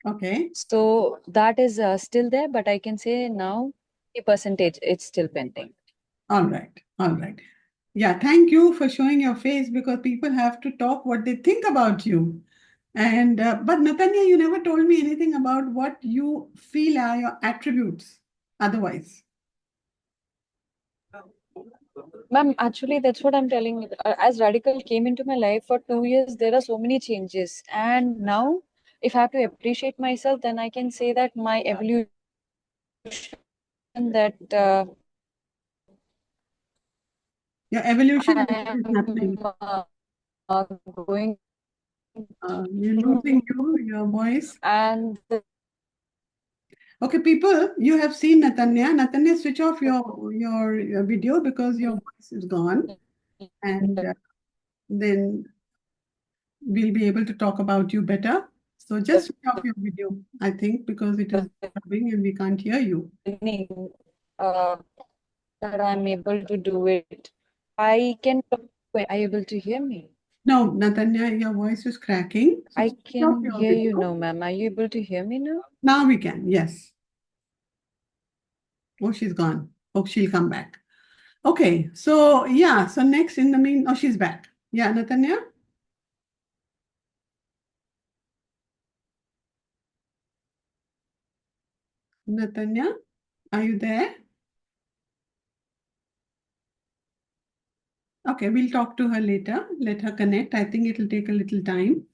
A: Okay.
K: So that is still there, but I can say now, the percentage it's still pending.
A: All right. All right. Yeah, thank you for showing your face because people have to talk what they think about you. And but Natanya, you never told me anything about what you feel are your attributes otherwise.
K: Ma'am, actually, that's what I'm telling you. As Radical came into my life for 2 years, there are so many changes. And now, if I have to appreciate myself, then I can say that my evolution that
A: Your evolution
K: I
A: is happening.
K: am going
A: We're losing
K: through,
A: you, your voice.
K: and
A: Okay, people, you have seen Natanya. Natanya, switch off your video because your voice is gone, and then we'll be able to talk about you better. So just switch off your video, I think, because it is disturbing and we can't hear you.
K: uh, that I'm able to do it. I can. Are you able to hear me?
A: No, Natanya, your voice is cracking. So
K: I
A: switch off
K: can
A: your
K: hear you
A: video.
K: now, ma'am. Are you able to hear me now?
A: Now we can, yes. Oh, she's gone. Oh, she'll come back. Okay, so yeah, so next in the oh, she's back. Yeah, Natanya? Natanya, are you there? Okay, we'll talk to her later. Let her connect. I think it'll take a little time.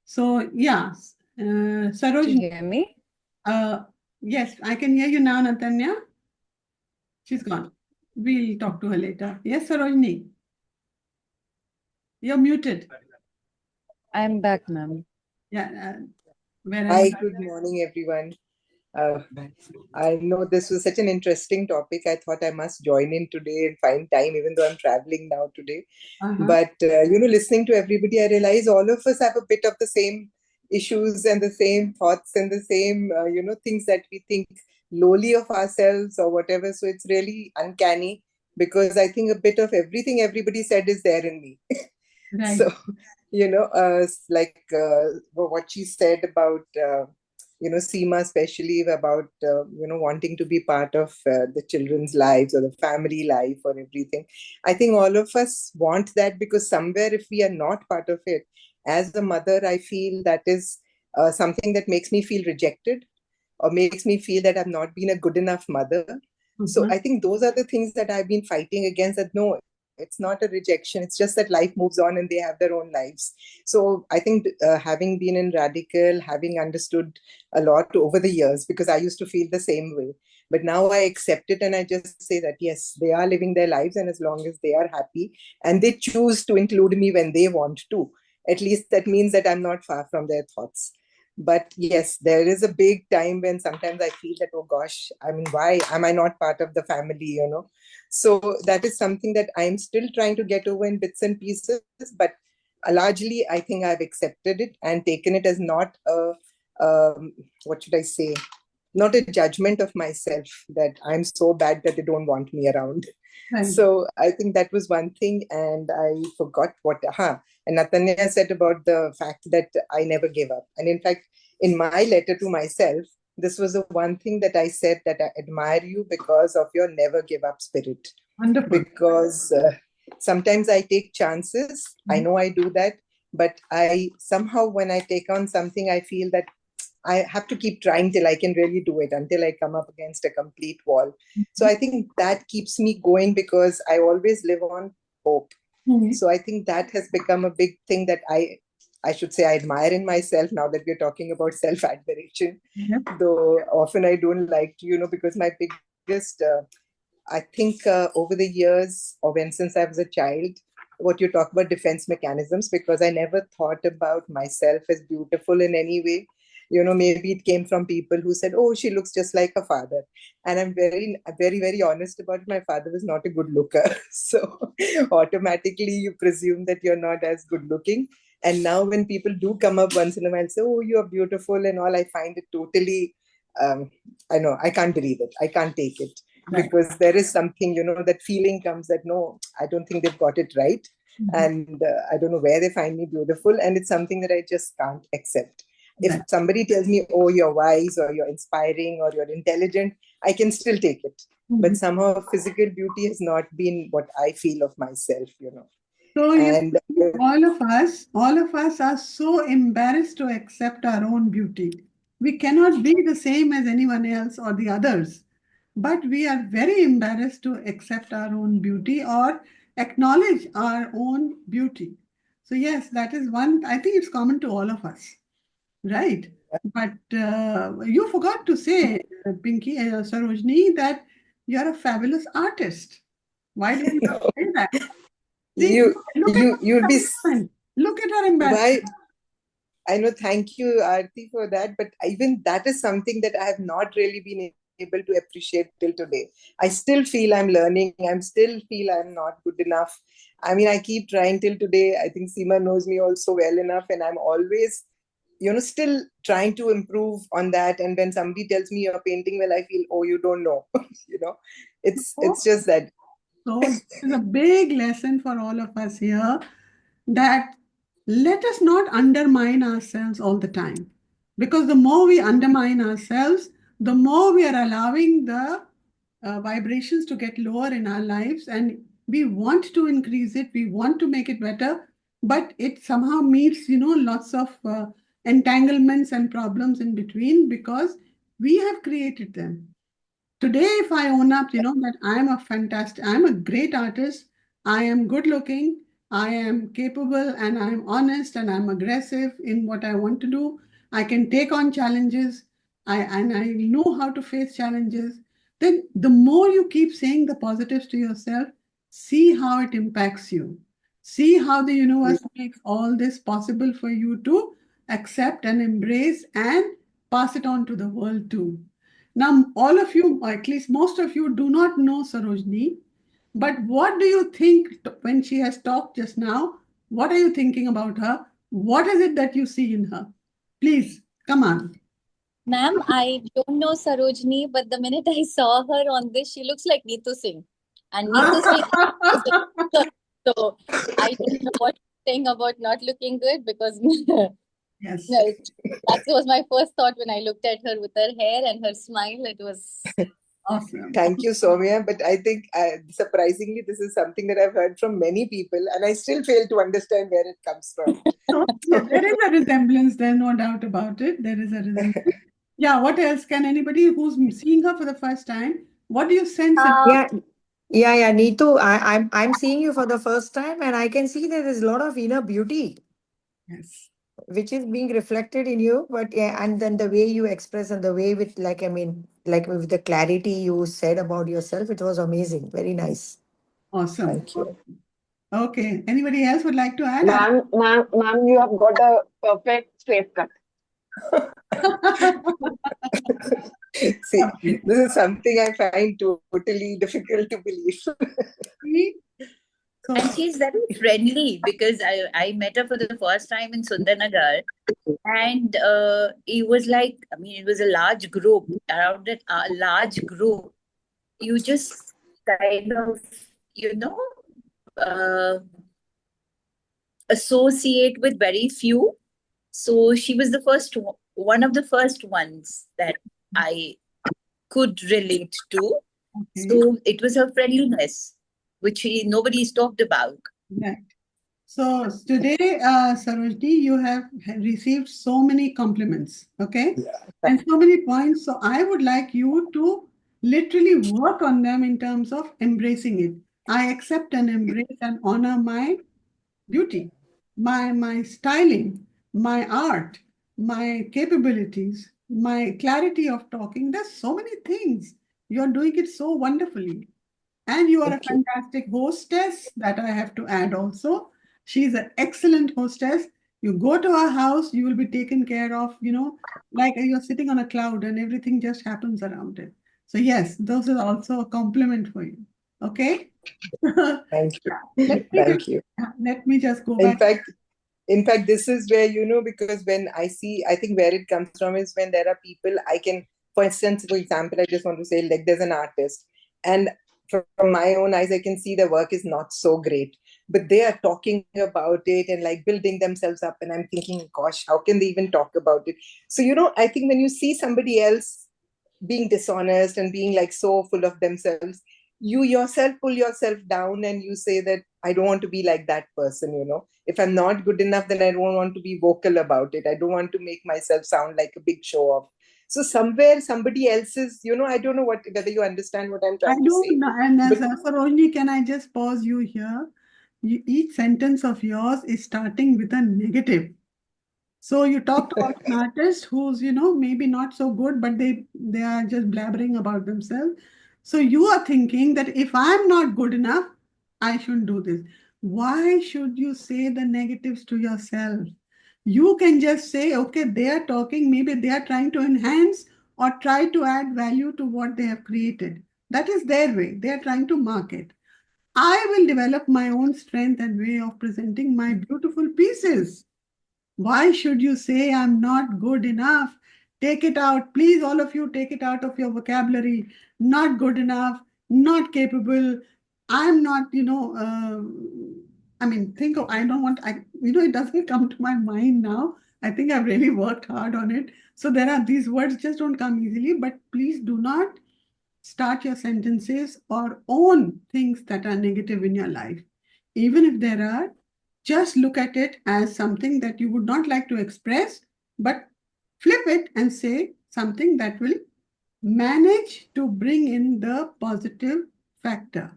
A: So, yeah,
K: Do
A: Saroj,
K: you hear me?
A: yes, I can hear you now, Natanya. She's gone. We'll talk to her later. Yes, Sarojini, you're muted.
K: I'm back, ma'am.
A: Yeah, where are
M: Hi,
A: you?
M: good morning, everyone. Uh, I know this was such an interesting topic. I thought I must join in today and find time, even though I'm traveling now today. But, listening to everybody, I realize all of us have a bit of the same issues and the same thoughts and the same, things that we think lowly of ourselves or whatever. So it's really uncanny because I think a bit of everything everybody said is there in me.
A: Right.
M: So, what she said about, Seema, especially about, wanting to be part of the children's lives or the family life or everything. I think all of us want that because somewhere, if we are not part of it, as a mother, I feel that is something that makes me feel rejected or makes me feel that I've not been a good enough mother. So I think those are the things that I've been fighting against, that no, it's not a rejection. It's just that life moves on and they have their own lives. So I think having been in Radical, having understood a lot over the years, because I used to feel the same way. But now I accept it and I just say that, yes, they are living their lives. And as long as they are happy and they choose to include me when they want to, at least that means that I'm not far from their thoughts. But yes, there is a big time when sometimes I feel that, oh gosh, I mean, why am I not part of the family, So that is something that I'm still trying to get over in bits and pieces. But largely, I think I've accepted it and taken it as not a, what should I say, not a judgment of myself that I'm so bad that they don't want me around.
A: Right.
M: So I think that was one thing, and I forgot what. And Natanya said about the fact that I never gave up. And in fact, in my letter to myself, this was the one thing that I said, that I admire you because of your never give up spirit.
A: Wonderful.
M: Because sometimes I take chances. I know I do that, but I somehow, when I take on something, I feel that I have to keep trying till I can really do it, until I come up against a complete wall. So I think that keeps me going, because I always live on hope. So I think that has become a big thing that I should say I admire in myself, now that we're talking about self-admiration. Though often I don't like to, because my biggest, I think over the years, or since I was a child, what you talk about defense mechanisms, because I never thought about myself as beautiful in any way. Maybe it came from people who said, oh, she looks just like her father. And I'm very, very, very honest about it. My father was not a good looker. So automatically you presume that you're not as good looking. And now when people do come up once in a while and say, oh, you're beautiful and all, I find it totally, I know, I can't believe it. I can't take it.
A: Right.
M: Because there is something, that feeling comes that, no, I don't think they've got it right. And I don't know where they find me beautiful. And it's something that I just can't accept. If somebody tells me, oh, you're wise, or you're inspiring, or you're intelligent, I can still take it. But somehow physical beauty has not been what I feel of myself,
A: So
M: And
A: all of us are so embarrassed to accept our own beauty. We cannot be the same as anyone else or the others, but we are very embarrassed to accept our own beauty or acknowledge our own beauty. So yes, that is one, I think it's common to all of us, right? But you forgot to say, Pinky, Sarojini, that you're a fabulous artist. Why did you not say that? See,
M: you'll be.
A: Look at her embarrassment.
M: I know, thank you, Arati, for that. But even that is something that I have not really been able to appreciate till today. I still feel I'm learning. I still feel I'm not good enough. I mean, I keep trying till today. I think Seema knows me also well enough, and I'm always, still trying to improve on that. And when somebody tells me you're painting well, I feel, oh, you don't know. It's just that.
A: So this is a big lesson for all of us here, that let us not undermine ourselves all the time. Because the more we undermine ourselves, the more we are allowing the vibrations to get lower in our lives, and we want to increase it, we want to make it better, but it somehow meets, lots of entanglements and problems in between, because we have created them. Today, if I own up, that I'm a great artist, I am good looking, I am capable, and I'm honest, and I'm aggressive in what I want to do. I can take on challenges, and I know how to face challenges. Then the more you keep saying the positives to yourself, see how it impacts you. See how the universe makes all this possible for you to accept and embrace and pass it on to the world too. Now, all of you, or at least most of you, do not know Sarojini, but what do you think when she has talked just now? What are you thinking about her? What is it that you see in her? Please, come on.
I: Ma'am, I don't know Sarojini, but the minute I saw her on this, she looks like Neetu Singh. And Neetu Singh is a so I don't know what you're saying about not looking good, because
A: yes,
I: that was my first thought when I looked at her with her hair and her smile. It was
A: awesome.
M: Thank you, Soumya. But I think, surprisingly, this is something that I've heard from many people, and I still fail to understand where it comes from.
A: There is a resemblance, there's no doubt about it. There is a resemblance. Yeah, what else? Can anybody who's seeing her for the first time, what do you sense?
J: Yeah, Neetu, I'm seeing you for the first time, and I can see there is a lot of inner beauty.
A: Yes.
J: Which is being reflected in you, but yeah, and then the way you express and the way with, like with the clarity you said about yourself, it was amazing. Very nice.
A: Awesome.
J: Thank you.
A: Okay. Anybody else would like to add?
H: Ma'am, you have got a perfect straight cut.
M: See, this is something I find totally difficult to believe.
A: So So
C: and she's very friendly because I met her for the first time in Sundarnagar, and it was like, I mean, it was a large group. Around that large group, you just kind of, you know, uh, associate with very few. So she was the one of the first ones that I could relate to.
A: okay.
C: So it was her friendliness, which nobody's talked about.
A: Right. So today, Sarojini, you have received so many compliments, okay? And so many points. So I would like you to literally work on them in terms of embracing it. I accept and embrace and honor my beauty, my styling, my art, my capabilities, my clarity of talking. There's so many things. You're doing it so wonderfully. And you are a fantastic hostess, that I have to add also. She's an excellent hostess. You go to her house, you will be taken care of, like you're sitting on a cloud and everything just happens around it. So, yes, those are also a compliment for you. Okay?
M: Thank you.
A: Let me
M: Thank
A: just,
M: you.
A: let me just go
M: In
A: back.
M: fact, this is where, because when I see, I think where it comes from is when there are people I can, for instance, for example, I just want to say, like, there's an artist, and from my own eyes, I can see the work is not so great, but they are talking about it and like building themselves up. And I'm thinking, gosh, how can they even talk about it? So, I think when you see somebody else being dishonest and being like so full of themselves, you yourself pull yourself down and you say that I don't want to be like that person. If I'm not good enough, then I don't want to be vocal about it. I don't want to make myself sound like a big show off. So somewhere somebody else's, I don't know whether you understand what I'm
A: I
M: trying to
A: don't
M: say.
A: know. And as
M: But
A: Sarojini, can I just pause you here? Each sentence of yours is starting with a negative. So you talked about an artist who's, maybe not so good, but they are just blabbering about themselves. So you are thinking that if I'm not good enough, I shouldn't do this. Why should you say the negatives to yourself? You can just say, okay, they are talking, maybe they are trying to enhance or try to add value to what they have created. That is their way. They are trying to market. I will develop my own strength and way of presenting my beautiful pieces. Why should you say I'm not good enough? Take it out. Please, all of you, take it out of your vocabulary. Not good enough, not capable. I'm not, I mean, think of, I don't want, it doesn't come to my mind now. I think I've really worked hard on it. So there are these words just don't come easily, but please do not start your sentences or own things that are negative in your life. Even if there are, just look at it as something that you would not like to express, but flip it and say something that will manage to bring in the positive factor.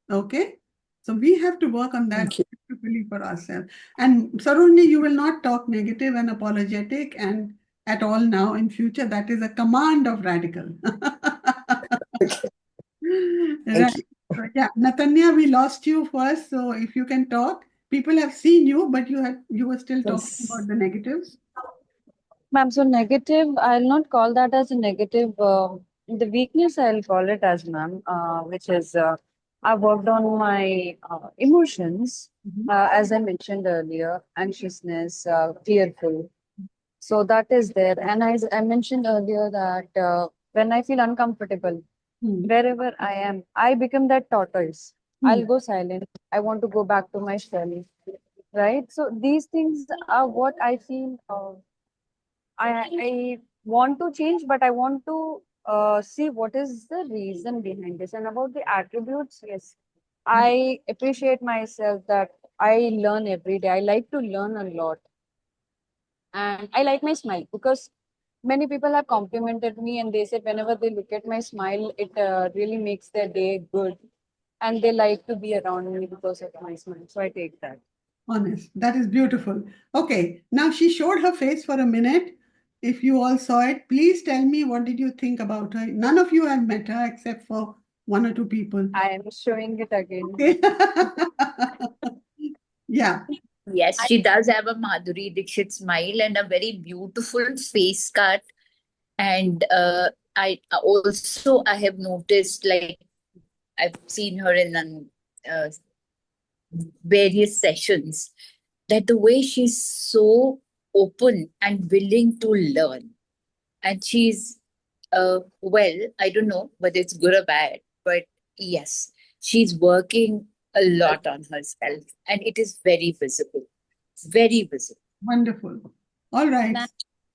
A: Okay? So we have to work on that beautifully for ourselves. And Sarojini, you will not talk negative and apologetic and at all now in future. That is a command of Redikall. Right. So, yeah, Natanya, we lost you first. So if you can talk, people have seen you, but you were still talking about the negatives.
K: Ma'am, so negative, I'll not call that as a negative. The weakness, I'll call it as, ma'am, which is I worked on my emotions, as I mentioned earlier, anxiousness, fearful. So that is there. And as I mentioned earlier, that when I feel uncomfortable, wherever I am, I become that tortoise. I'll go silent. I want to go back to my shell. Right. So these things are what I feel. I want to change, but I want to see what is the reason behind this. And about the attributes, yes, I appreciate myself that I learn every day. I like to learn a lot. And I like my smile because many people have complimented me and they said whenever they look at my smile, it really makes their day good. And they like to be around me because of my smile. So I take that.
A: Honest. That is beautiful. Okay. Now she showed her face for a minute. If you all saw it, please tell me what did you think about her? None of you have met her except for one or two people.
K: I am showing it again.
A: Okay. Yeah.
C: Yes, she does have a Madhuri Dixit smile and a very beautiful face cut. And I have noticed, like, I've seen her in various sessions, that the way she's so open and willing to learn. And she's, well, I don't know whether it's good or bad, but yes, she's working a lot on herself, and it is very visible. Very visible.
A: Wonderful. All right.
I: Ma'am,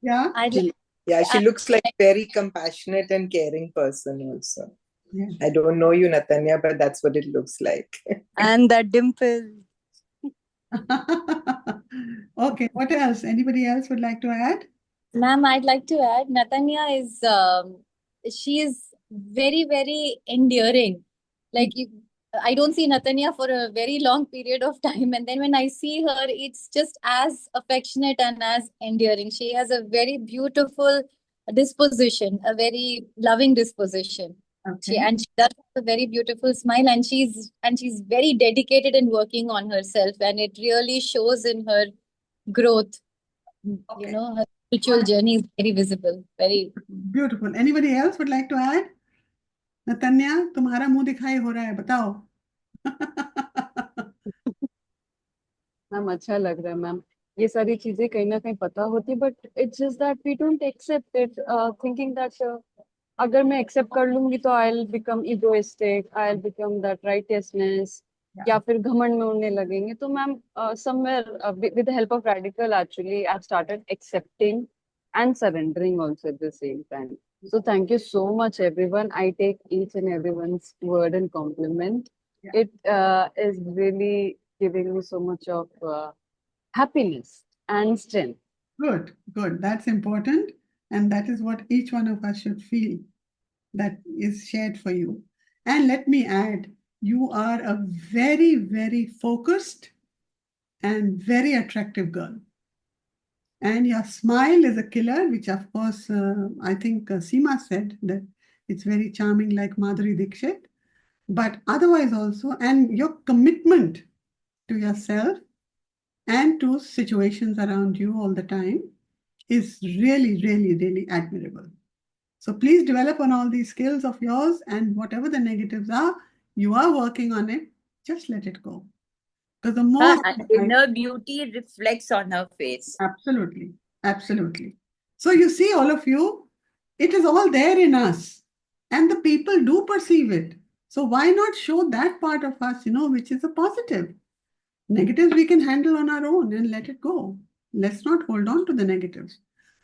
A: Yeah.
M: She looks like a very compassionate and caring person also.
A: Yeah.
M: I don't know you, Natanya, but that's what it looks like.
F: And that dimple.
A: Okay, what else? Anybody else would like to add?
I: Ma'am, I'd like to add, Natanya is, she is very, very endearing. Like, I don't see Natanya for a very long period of time. And then when I see her, it's just as affectionate and as endearing. She has a very beautiful disposition, a very loving disposition.
A: Okay.
I: And she does have a very beautiful smile, and she's very dedicated in working on herself, and it really shows in her growth.
A: Okay.
I: You know, her spiritual journey is very visible. Very
A: Beautiful. Anybody else would like to add? Natanya, तुम्हारा मुंह दिखाई हो रहा है, बताओ.
K: Ma'am अच्छा लग रहा है मैम. ये सारी चीजें कहीं ना कहीं पता होती, but it's just that we don't accept it, thinking that अगर मैं एक्सेप्ट कर लूंगी तो I will become egoistic, I will become that righteousness, या फिर घमंड में उड़ने लगेंगे. तो ma'am somewhere with the help of radical actually I started accepting and surrendering also at the same time. So thank you so much, everyone. I take each and everyone's word and compliment.
A: Yeah.
K: It is really giving me so much of happiness and strength.
A: Good, good. That's important. And that is what each one of us should feel that is shared for you. And let me add, you are a very, very focused and very attractive girl. And your smile is a killer, which of course, I think Seema said that it's very charming like Madhuri Dixit. But otherwise also, and your commitment to yourself and to situations around you all the time is really, really, really admirable. So please develop on all these skills of yours, and whatever the negatives are, you are working on it. Just let it go. Because the more
C: inner beauty reflects on her face.
A: Absolutely, absolutely. So you see, all of you, it is all there in us, and the people do perceive it. So why not show that part of us, which is a positive? Negatives we can handle on our own and let it go. Let's not hold on to the negatives.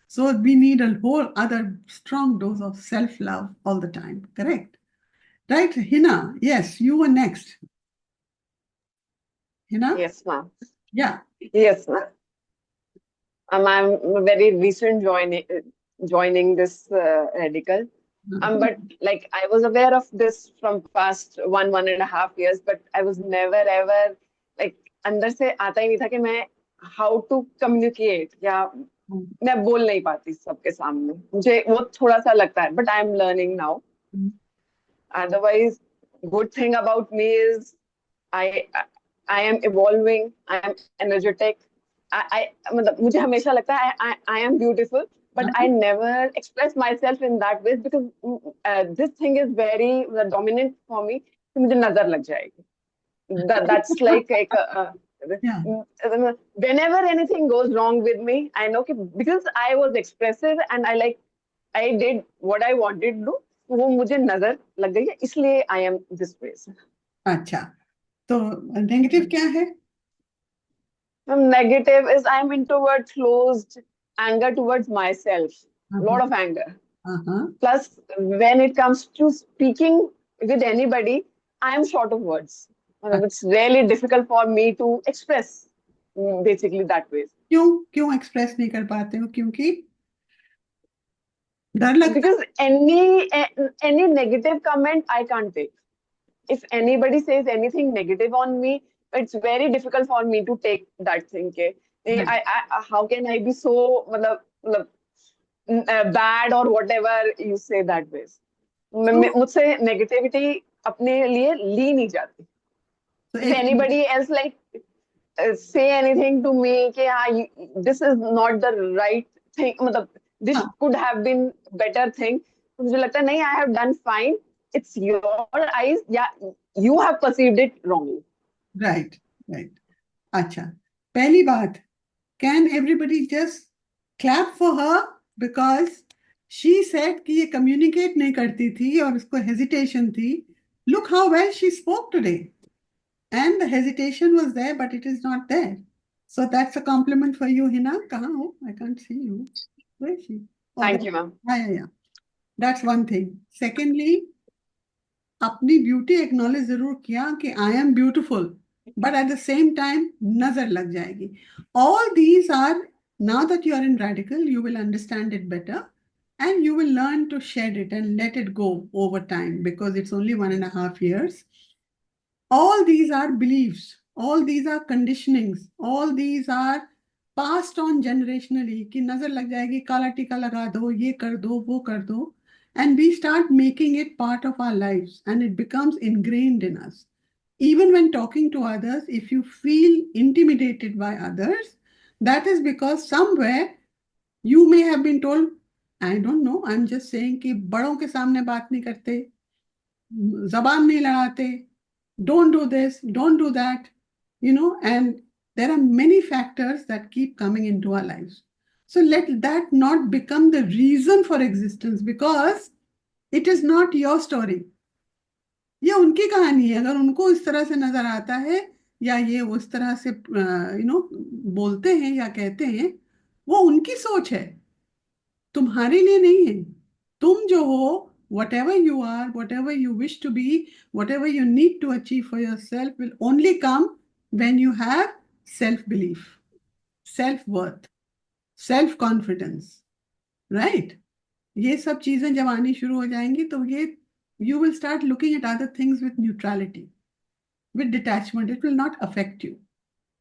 A: So we need a whole other strong dose of self-love all the time. Correct? Right, Hina? Yes, you were next. Hina?
N: Yes, ma'am.
A: Yeah.
N: Yes, ma'am. I'm very recent joining this Redikall. But like I was aware of this from past 1.5 years, but I was never ever like अंदर से आता ही नहीं था कि मैं how to communicate या मैं बोल नहीं पाती सबके सामने. मुझे वो थोड़ा सा लगता है, but I'm learning now. Otherwise, good thing about me is I am evolving. I am energetic. मतलब मुझे हमेशा लगता है I am beautiful, but I never express myself in that way because this thing is very dominant for me. कि मुझे नजर लग जाएगी. That's like whenever anything goes wrong with me, I know because I was expressive and I did what I wanted to do. वो मुझे नजर लग गई है, इसलिए I am this way.
A: अच्छा, तो नेगेटिव क्या है?
N: Negative is I am introvert, closed, anger towards myself, lot of anger. Plus, when it comes to speaking with anybody, I am short of words. It's really difficult for me to express basically that way.
A: क्यों express नहीं कर पाते हो? क्योंकि डर लगता है?
N: Because any negative comment I can't take. If anybody says anything negative on me, it's very difficult for me to take that thing. How can I be so bad or whatever you say that way? मुझसे negativity अपने लिए ली नहीं जाती. If anybody else say anything to me कि this is not the right thing, this could have been better thing, मुझे लगता है नहीं, I have done fine. It's your eyes. Yeah, you have perceived it wrongly.
A: Right. Right. अच्छा, पहली बात, can everybody just clap for her because she said कि ये communicate नहीं करती थी और उसको hesitation थी. Look how well she spoke today. And the hesitation was there, but it is not there. So that's a compliment for you, Hina. कहाँ हो? I can't see you. Where is she? Oh,
N: Thank
A: there.
N: you, ma'am.
A: Yeah. That's one thing. Secondly, अपनी beauty acknowledge जरूर किया कि I am beautiful, but at the same time नजर लग जाएगी. All these are, now that you are in Radical, you will understand it better and you will learn to shed it and let it go over time because it's only 1.5 years. All these are beliefs, all these are conditionings, all these are passed on generationally कि नजर लग जाएगी, काला टीका लगा दो, ये कर दो, वो कर दो, and we start making it part of our lives and it becomes ingrained in us. Even when talking to others, if you feel intimidated by others, that is because somewhere you may have been told, I don't know, I'm just saying कि बड़ों के सामने बात नहीं करते, जबान नहीं लड़ाते, don't do this, don't do that, and there are many factors that keep coming into our lives. So let that not become the reason for existence because it is not your story. ये उनकी कहानी है. अगर उनको इस तरह से नजर आता है या ये उस तरह से बोलते हैं या कहते हैं, वो उनकी सोच है, तुम्हारे लिए नहीं है. तुम जो हो, whatever you are, whatever you wish to be, whatever you need to achieve for yourself will only come when you have self-belief, self-worth, self-confidence, right? ये सब चीजें जब आनी शुरू हो जाएंगी तो ये you will start looking at other things with neutrality, with detachment. It will not affect you.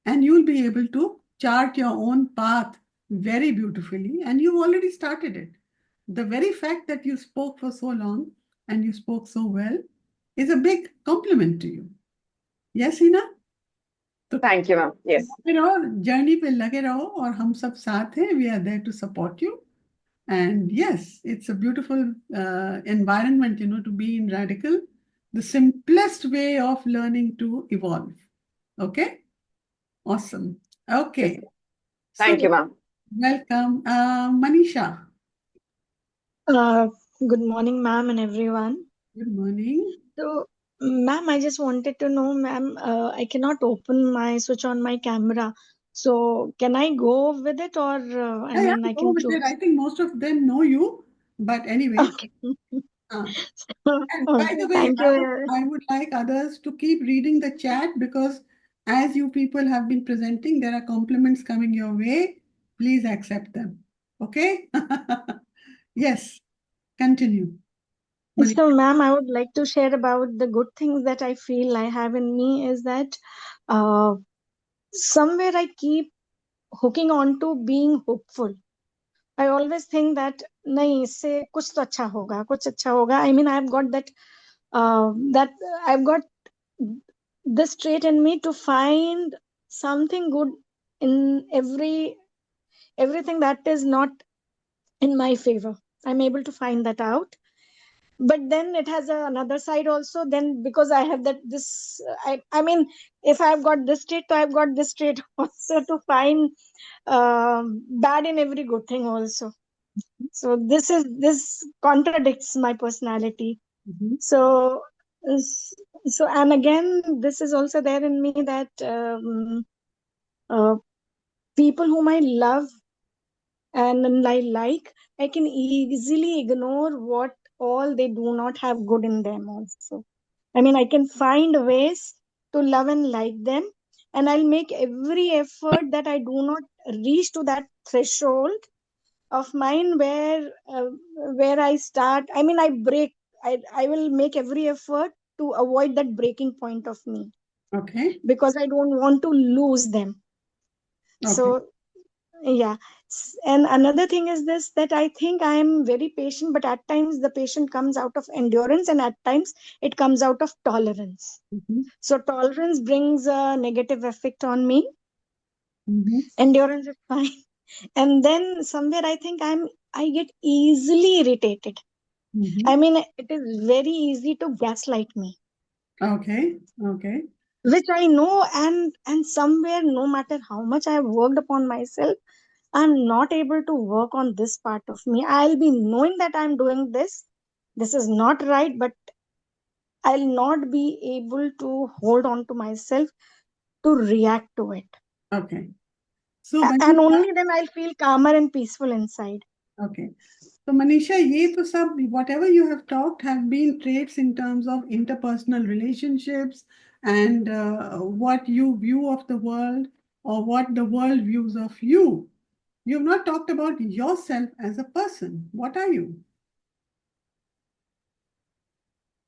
A: And you will be able to chart your own path very beautifully. And you've already started it. The very fact that you spoke for so long and you spoke so well is a big compliment to you. Yes, Hina?
N: Thank you, ma'am. Yes.
A: Journey पे लगे रहो और हम सब साथ हैं. We are there to support you. And yes, it's a beautiful environment, to be in Radical. The simplest way of learning to evolve. Okay? Awesome. Okay.
N: Thank you, ma'am.
A: Welcome. Manisha.
O: Good morning, ma'am, and everyone.
A: Good morning.
O: So, ma'am, I just wanted to know, ma'am, I cannot switch on my camera. So, can I go with it or, I
A: Go
O: can
A: with
O: choose?
A: it. I think most of them know you, but anyway.
O: Okay.
A: And by the way,
O: Thank you.
A: I would like others to keep reading the chat because as you people have been presenting, there are compliments coming your way. Please accept them. Okay? Yes. Continue.
O: So, ma'am, I would like to share about the good things that I feel I have in me is that somewhere I keep hooking on to being hopeful. I always think that नहीं इससे कुछ तो अच्छा होगा, कुछ अच्छा होगा. I mean, I've got this trait in me to find something good in everything that is not in my favor. I'm able to find that out. But then it has another side also. Then because I have I mean, if I've got this trait, so I've got this trait also to find bad in every good thing also. So this contradicts my personality. So and again, this is also there in me that people whom I love and I like, I can easily ignore what all they do not have good in them also. I mean, I can find ways to love and like them, and I'll make every effort that I do not reach to that threshold of mine where I start. I mean, I will make every effort to avoid that breaking point of me.
A: Okay.
O: Because I don't want to lose them.
A: Okay.
O: So, yeah. And another thing is this, that I think I am very patient, but at times the patient comes out of endurance and at times it comes out of tolerance. So tolerance brings a negative effect on me. Endurance is fine. And then somewhere I think I get easily irritated. I mean, it is very easy to gaslight me.
A: Okay. Okay.
O: which I know, and somewhere, no matter how much I have worked upon myself, I'm not able to work on this part of me. I'll be knowing that I'm doing this. This is not right, but I'll not be able to hold on to myself to react to it.
A: Okay. So
O: And only then I'll feel calmer and peaceful inside.
A: Okay. So Manisha, ye to sab, whatever you have talked have been traits in terms of interpersonal relationships and what you view of the world or what the world views of you. You've not talked about yourself as a person. What are you?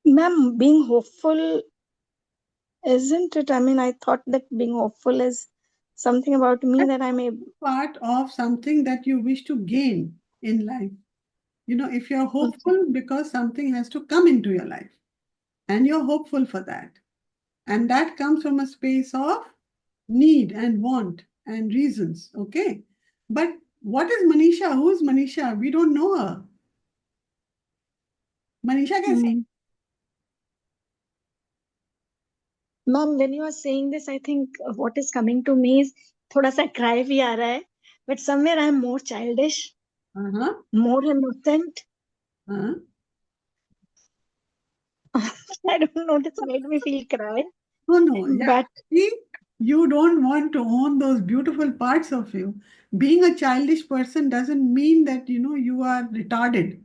O: Ma'am, being hopeful, isn't it? I mean, I thought that being hopeful is something about me that I'm able.
A: Part of something that you wish to gain in life. You know, if you're hopeful because something has to come into your life and you're hopeful for that. And that comes from a space of need and want and reasons. Okay. But what is Manisha? Who is Manisha? We don't know her. Manisha kaise?
O: Ma'am, when you are saying this, I think what is coming to me is thoda sa cry bhi aa raha hai, but somewhere I am more childish, more innocent. I don't know, this made me feel cry.
A: No. Yeah.
O: But
A: see, you don't want to own those beautiful parts of you. Being a childish person doesn't mean that you are retarded.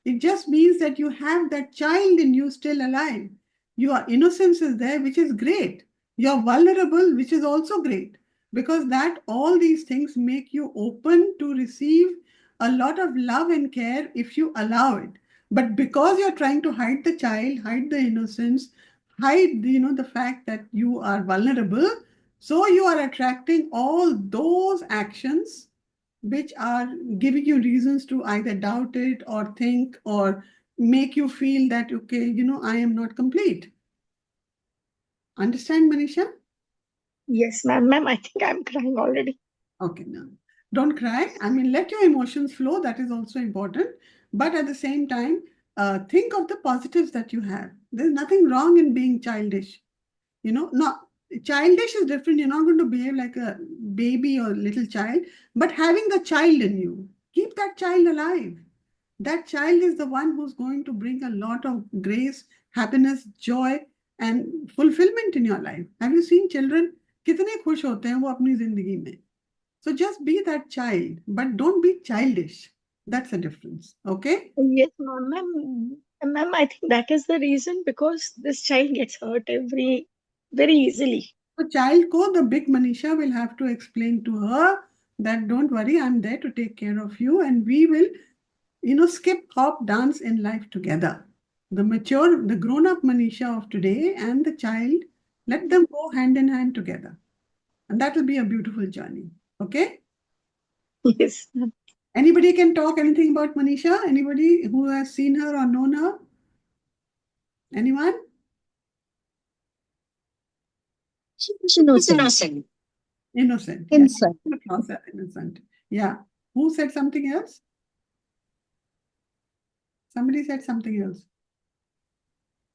A: It just means that you have that child in you still alive. Your innocence is there, which is great. You're vulnerable, which is also great. Because that all these things make you open to receive a lot of love and care if you allow it. But because you're trying to hide the child, hide the innocence, hide the fact that you are vulnerable, so you are attracting all those actions which are giving you reasons to either doubt it or think or make you feel that okay, I am not complete. Understand, Manisha?
O: Yes, ma'am, I think I'm crying already.
A: Okay, no, don't cry. I mean, let your emotions flow. That is also important. But at the same time, think of the positives that you have. There's nothing wrong in being childish. Not childish is different. You're not going to behave like a baby or little child, but having the child in you, keep that child alive. That child is the one who's going to bring a lot of grace, happiness, joy, and fulfillment in your life. Have you seen children? कितने खुश होते हैं वो अपनी जिंदगी में. So just be that child, but don't be childish. That's the difference. Okay?
O: Yes, ma'am. Ma'am, I think that is the reason because this child gets hurt very easily.
A: The child ko, the big Manisha will have to explain to her that don't worry, I'm there to take care of you, and we will, skip, hop, dance in life together. The grown-up Manisha of today and the child, let them go hand in hand together. And that will be a beautiful journey. Okay?
O: Yes.
A: Anybody can talk anything about Manisha? Anybody who has seen her or known her? Anyone?
E: She's innocent.
A: Innocent.
E: Innocent.
A: Yes. Innocent. Yeah. Who said something else? Somebody said something else.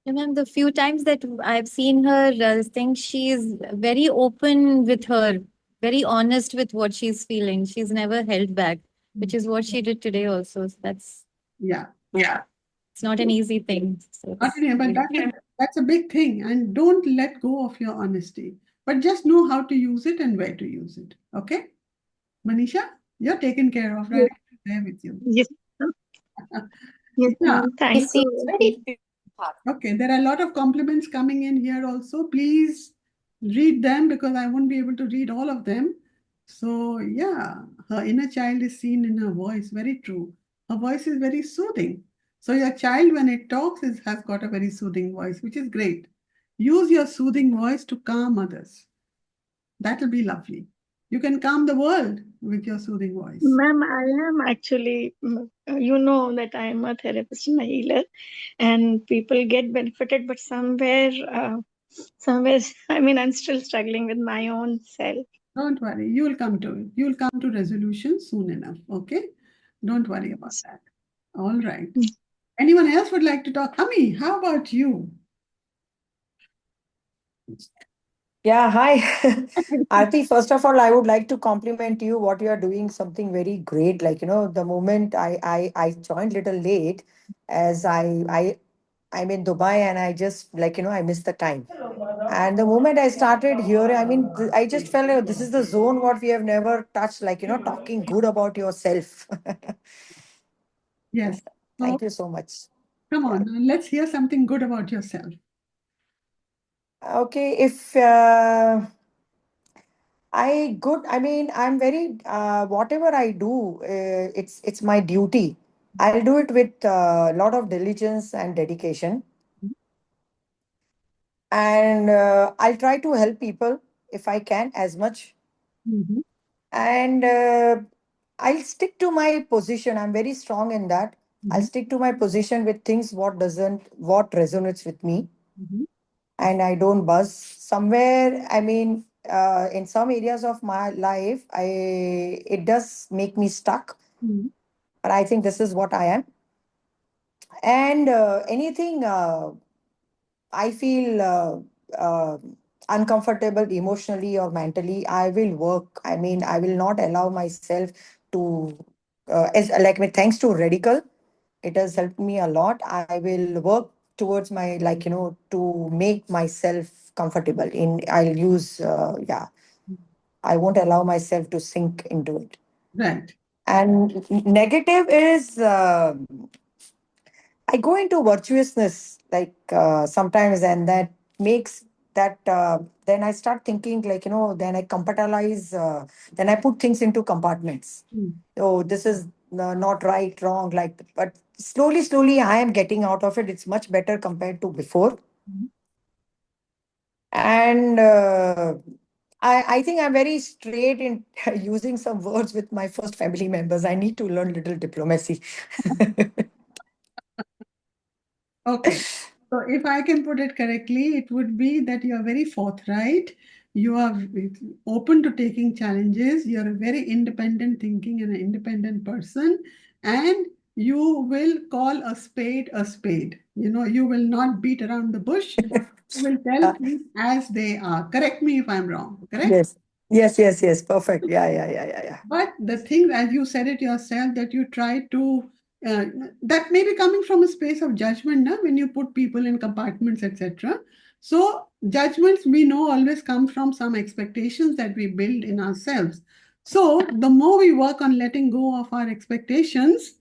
I: Ma'am, the few times that I've seen her think she is very open with her, very honest with what she's feeling. She's never held back, which is what she did today also. So that's
A: Yeah.
I: it's not an easy thing. So
A: But that's a big thing. And don't let go of your honesty. But just know how to use it and where to use it. Okay? Manisha, you're taken care of, right? I'm there with you.
O: Yes. Yes,
A: Yeah.
O: ma'am. Thank you.
A: Okay, there are a lot of compliments coming in here also. Please read them because I won't be able to read all of them. So, yeah, her inner child is seen in her voice. Very true. Her voice is very soothing. So, your child, when it talks, has got a very soothing voice, which is great. Use your soothing voice to calm others. That will be lovely. You can calm the world with your soothing voice.
O: Ma'am, I am actually, you know that I am a therapist and a healer, and people get benefited, but somewhere, I mean, I'm still struggling with my own self.
A: Don't worry, you'll come to it. You'll come to resolution soon enough. Okay? Don't worry about that. All right. Anyone else would like to talk? Ami, how about you?
J: Yeah, hi. Arti, first of all, I would like to compliment you what you are doing something very great. Like, the moment I joined little late as I'm in Dubai and I just like, I missed the time. And the moment I started hearing, I mean, I just felt like this is the zone what we have never touched, like, talking good about yourself.
A: Yes. So
J: Thank you so much.
A: come
J: Yeah.
A: on, let's hear something good about yourself.
J: Okay, if I mean, I'm very, whatever I do, it's my duty. I'll do it with a lot of diligence and dedication. And I'll try to help people if I can as much.
A: Mhm.
J: And I'll stick to my position. I'm very strong in that. I'll
A: Mhm.
J: stick to my position with things what resonates with me.
A: Mhm.
J: And I don't buzz. Somewhere, I mean, in some areas of my life, it does make me stuck,
A: Mhm.
J: but I think this is what I am. And anything I feel uncomfortable emotionally or mentally, I will work. I mean, I will not allow myself to, as like, thanks to Redikall, it has helped me a lot. I will work towards my, like, to make myself comfortable in, I'll use, yeah, I won't allow myself to sink into it.
A: Right.
J: And negative is, I go into virtuousness like sometimes, and that makes that then I start thinking like, then I compartmentalize, then I put things into compartments.
A: Mm.
J: Oh, this is not right, wrong, like, but slowly, I am getting out of it. It's much better compared to before.
A: Mhm.
J: And I think I'm very straight in using some words with my first family members. I need to learn little diplomacy.
A: Okay. So if I can put it correctly, it would be that you are very forthright. You are open to taking challenges. You're a very independent thinking and an independent person. And you will call a spade a spade. You will not beat around the bush. You will tell
J: Uh,
A: things as they are. Correct me if I'm wrong. Correct?
J: yes, yes, perfect. Yeah.
A: But the thing, as you said it yourself, that you try to, uh, that may be coming from a space of judgment, na, when you put people in compartments, etc. So, judgments we know always come from some expectations that we build in ourselves. So, the more we work on letting go of our expectations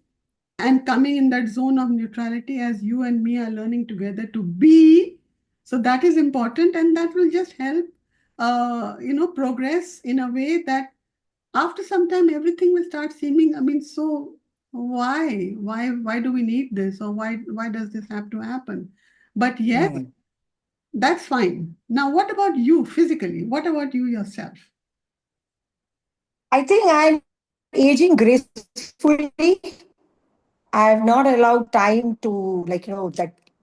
A: and coming in that zone of neutrality, as you and me are learning together to be, so that is important, and that will just help, progress in a way that after some time everything will start seeming, I mean, so why do we need this, or why does this have to happen? But yes,
J: Mm.
A: that's fine. Now what about you physically? What about you yourself?
J: I think I'm aging gracefully. I have not allowed time to, like,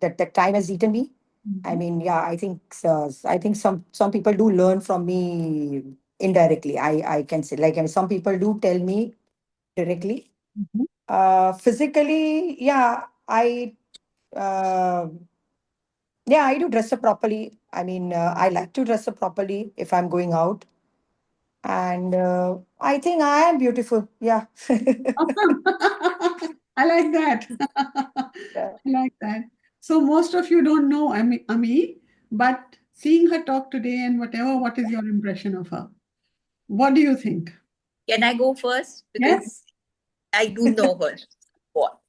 J: that time has eaten me. I
A: Mhm.
J: mean, yeah, I think some people do learn from me indirectly. I can say, like, I mean, some people do tell me directly.
A: Mhm.
J: Physically, uh, yeah, I do dress up properly. I mean, I like to dress up properly if I'm going out. And I think I am beautiful. Yeah.
A: Awesome. I like that.
J: Yeah.
A: I like that. So most of you don't know Ami, but seeing her talk today and whatever, what is your impression of her? What do you think?
C: Can I go first?
A: Yes.
C: Because I do know her. What?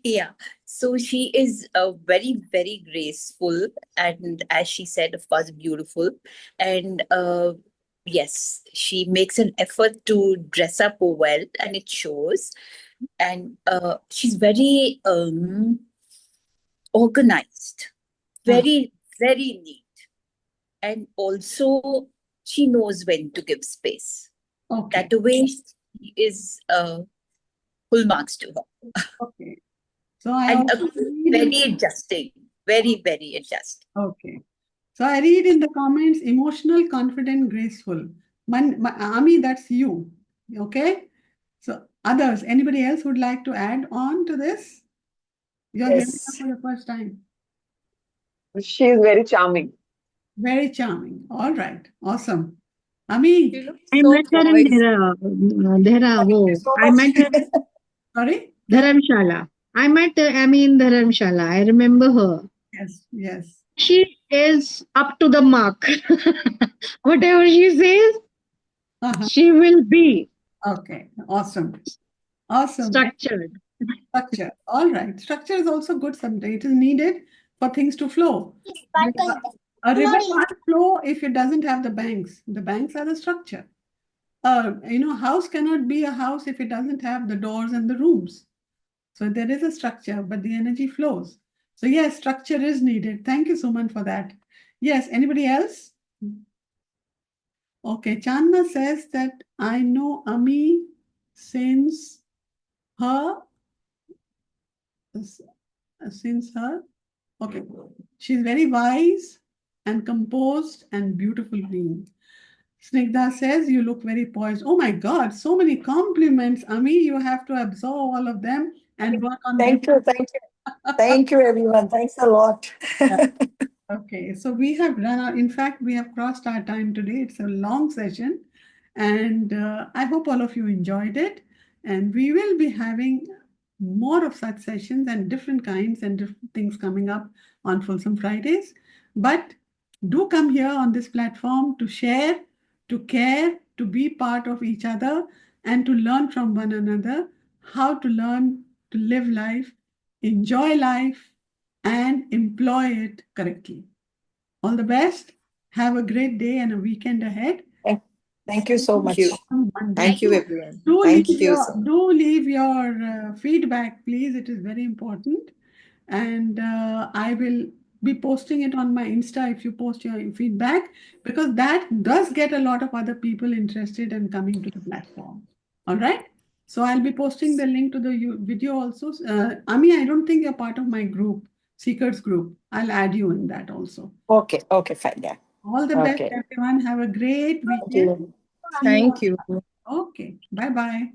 C: Yeah. So she is very, very graceful. And as she said, of course, beautiful. And yes, she makes an effort to dress up well, and it shows. And she's very organized,
A: Ah,
C: very, very neat. And also, she knows when to give space.
A: okay.
C: That way she is full marks to her.
A: Okay. So I
C: And
A: also read in
C: very adjusting, very, very adjusting.
A: okay. So I read in the comments, emotional, confident, graceful. Ami, that's you. Okay. So others, anybody else would like to add on to this? You're hearing her
J: Yes.
A: for the first time.
N: She is very charming.
A: Very charming. All right. Awesome. Ami.
E: I met her in I met her.
A: Sorry?
E: Dharamshala. I met Amy in Dharamshala. I remember her.
A: Yes, yes.
E: She is up to the mark. Whatever she says, she will be.
A: Okay, awesome. Awesome.
E: Structured.
A: Structure. All right. Structure is also good someday. It is needed for things to flow. A river can't flow if it doesn't have the banks. The banks are the structure. House cannot be a house if it doesn't have the doors and the rooms. So there is a structure, but the energy flows. So yes, structure is needed. Thank you, Suman, for that. Yes, anybody else? Okay, Chandna says that I know Ami since her, okay, she's very wise and composed and beautiful being. Snigdha says you look very poised. Oh my God, so many compliments. Ami, you have to absorb all of them and work on them.
J: Thank you. Thank you, everyone. Thanks a lot.
A: Okay, so we have run out. In fact, we have crossed our time today. It's a long session, and I hope all of you enjoyed it. And we will be having more of such sessions and different kinds and different things coming up on Fulsome Fridays. But do come here on this platform to share, to care, to be part of each other, and to learn from one another how to learn to live life, enjoy life, and employ it correctly. All the best. Have a great day and a weekend ahead.
J: Thank you so much.
M: Thank you, everyone.
A: Do leave your feedback, please. It is very important. And I will be posting it on my Insta if you post your feedback, because that does get a lot of other people interested and coming to the platform. All right. So I'll be posting the link to the video also. Ami, I don't think you're part of my group, Seekers group. I'll add you in that also.
J: Okay, fine. Yeah.
A: All the best, everyone. Have a great weekend.
F: Thank you.
A: Okay. Bye-bye.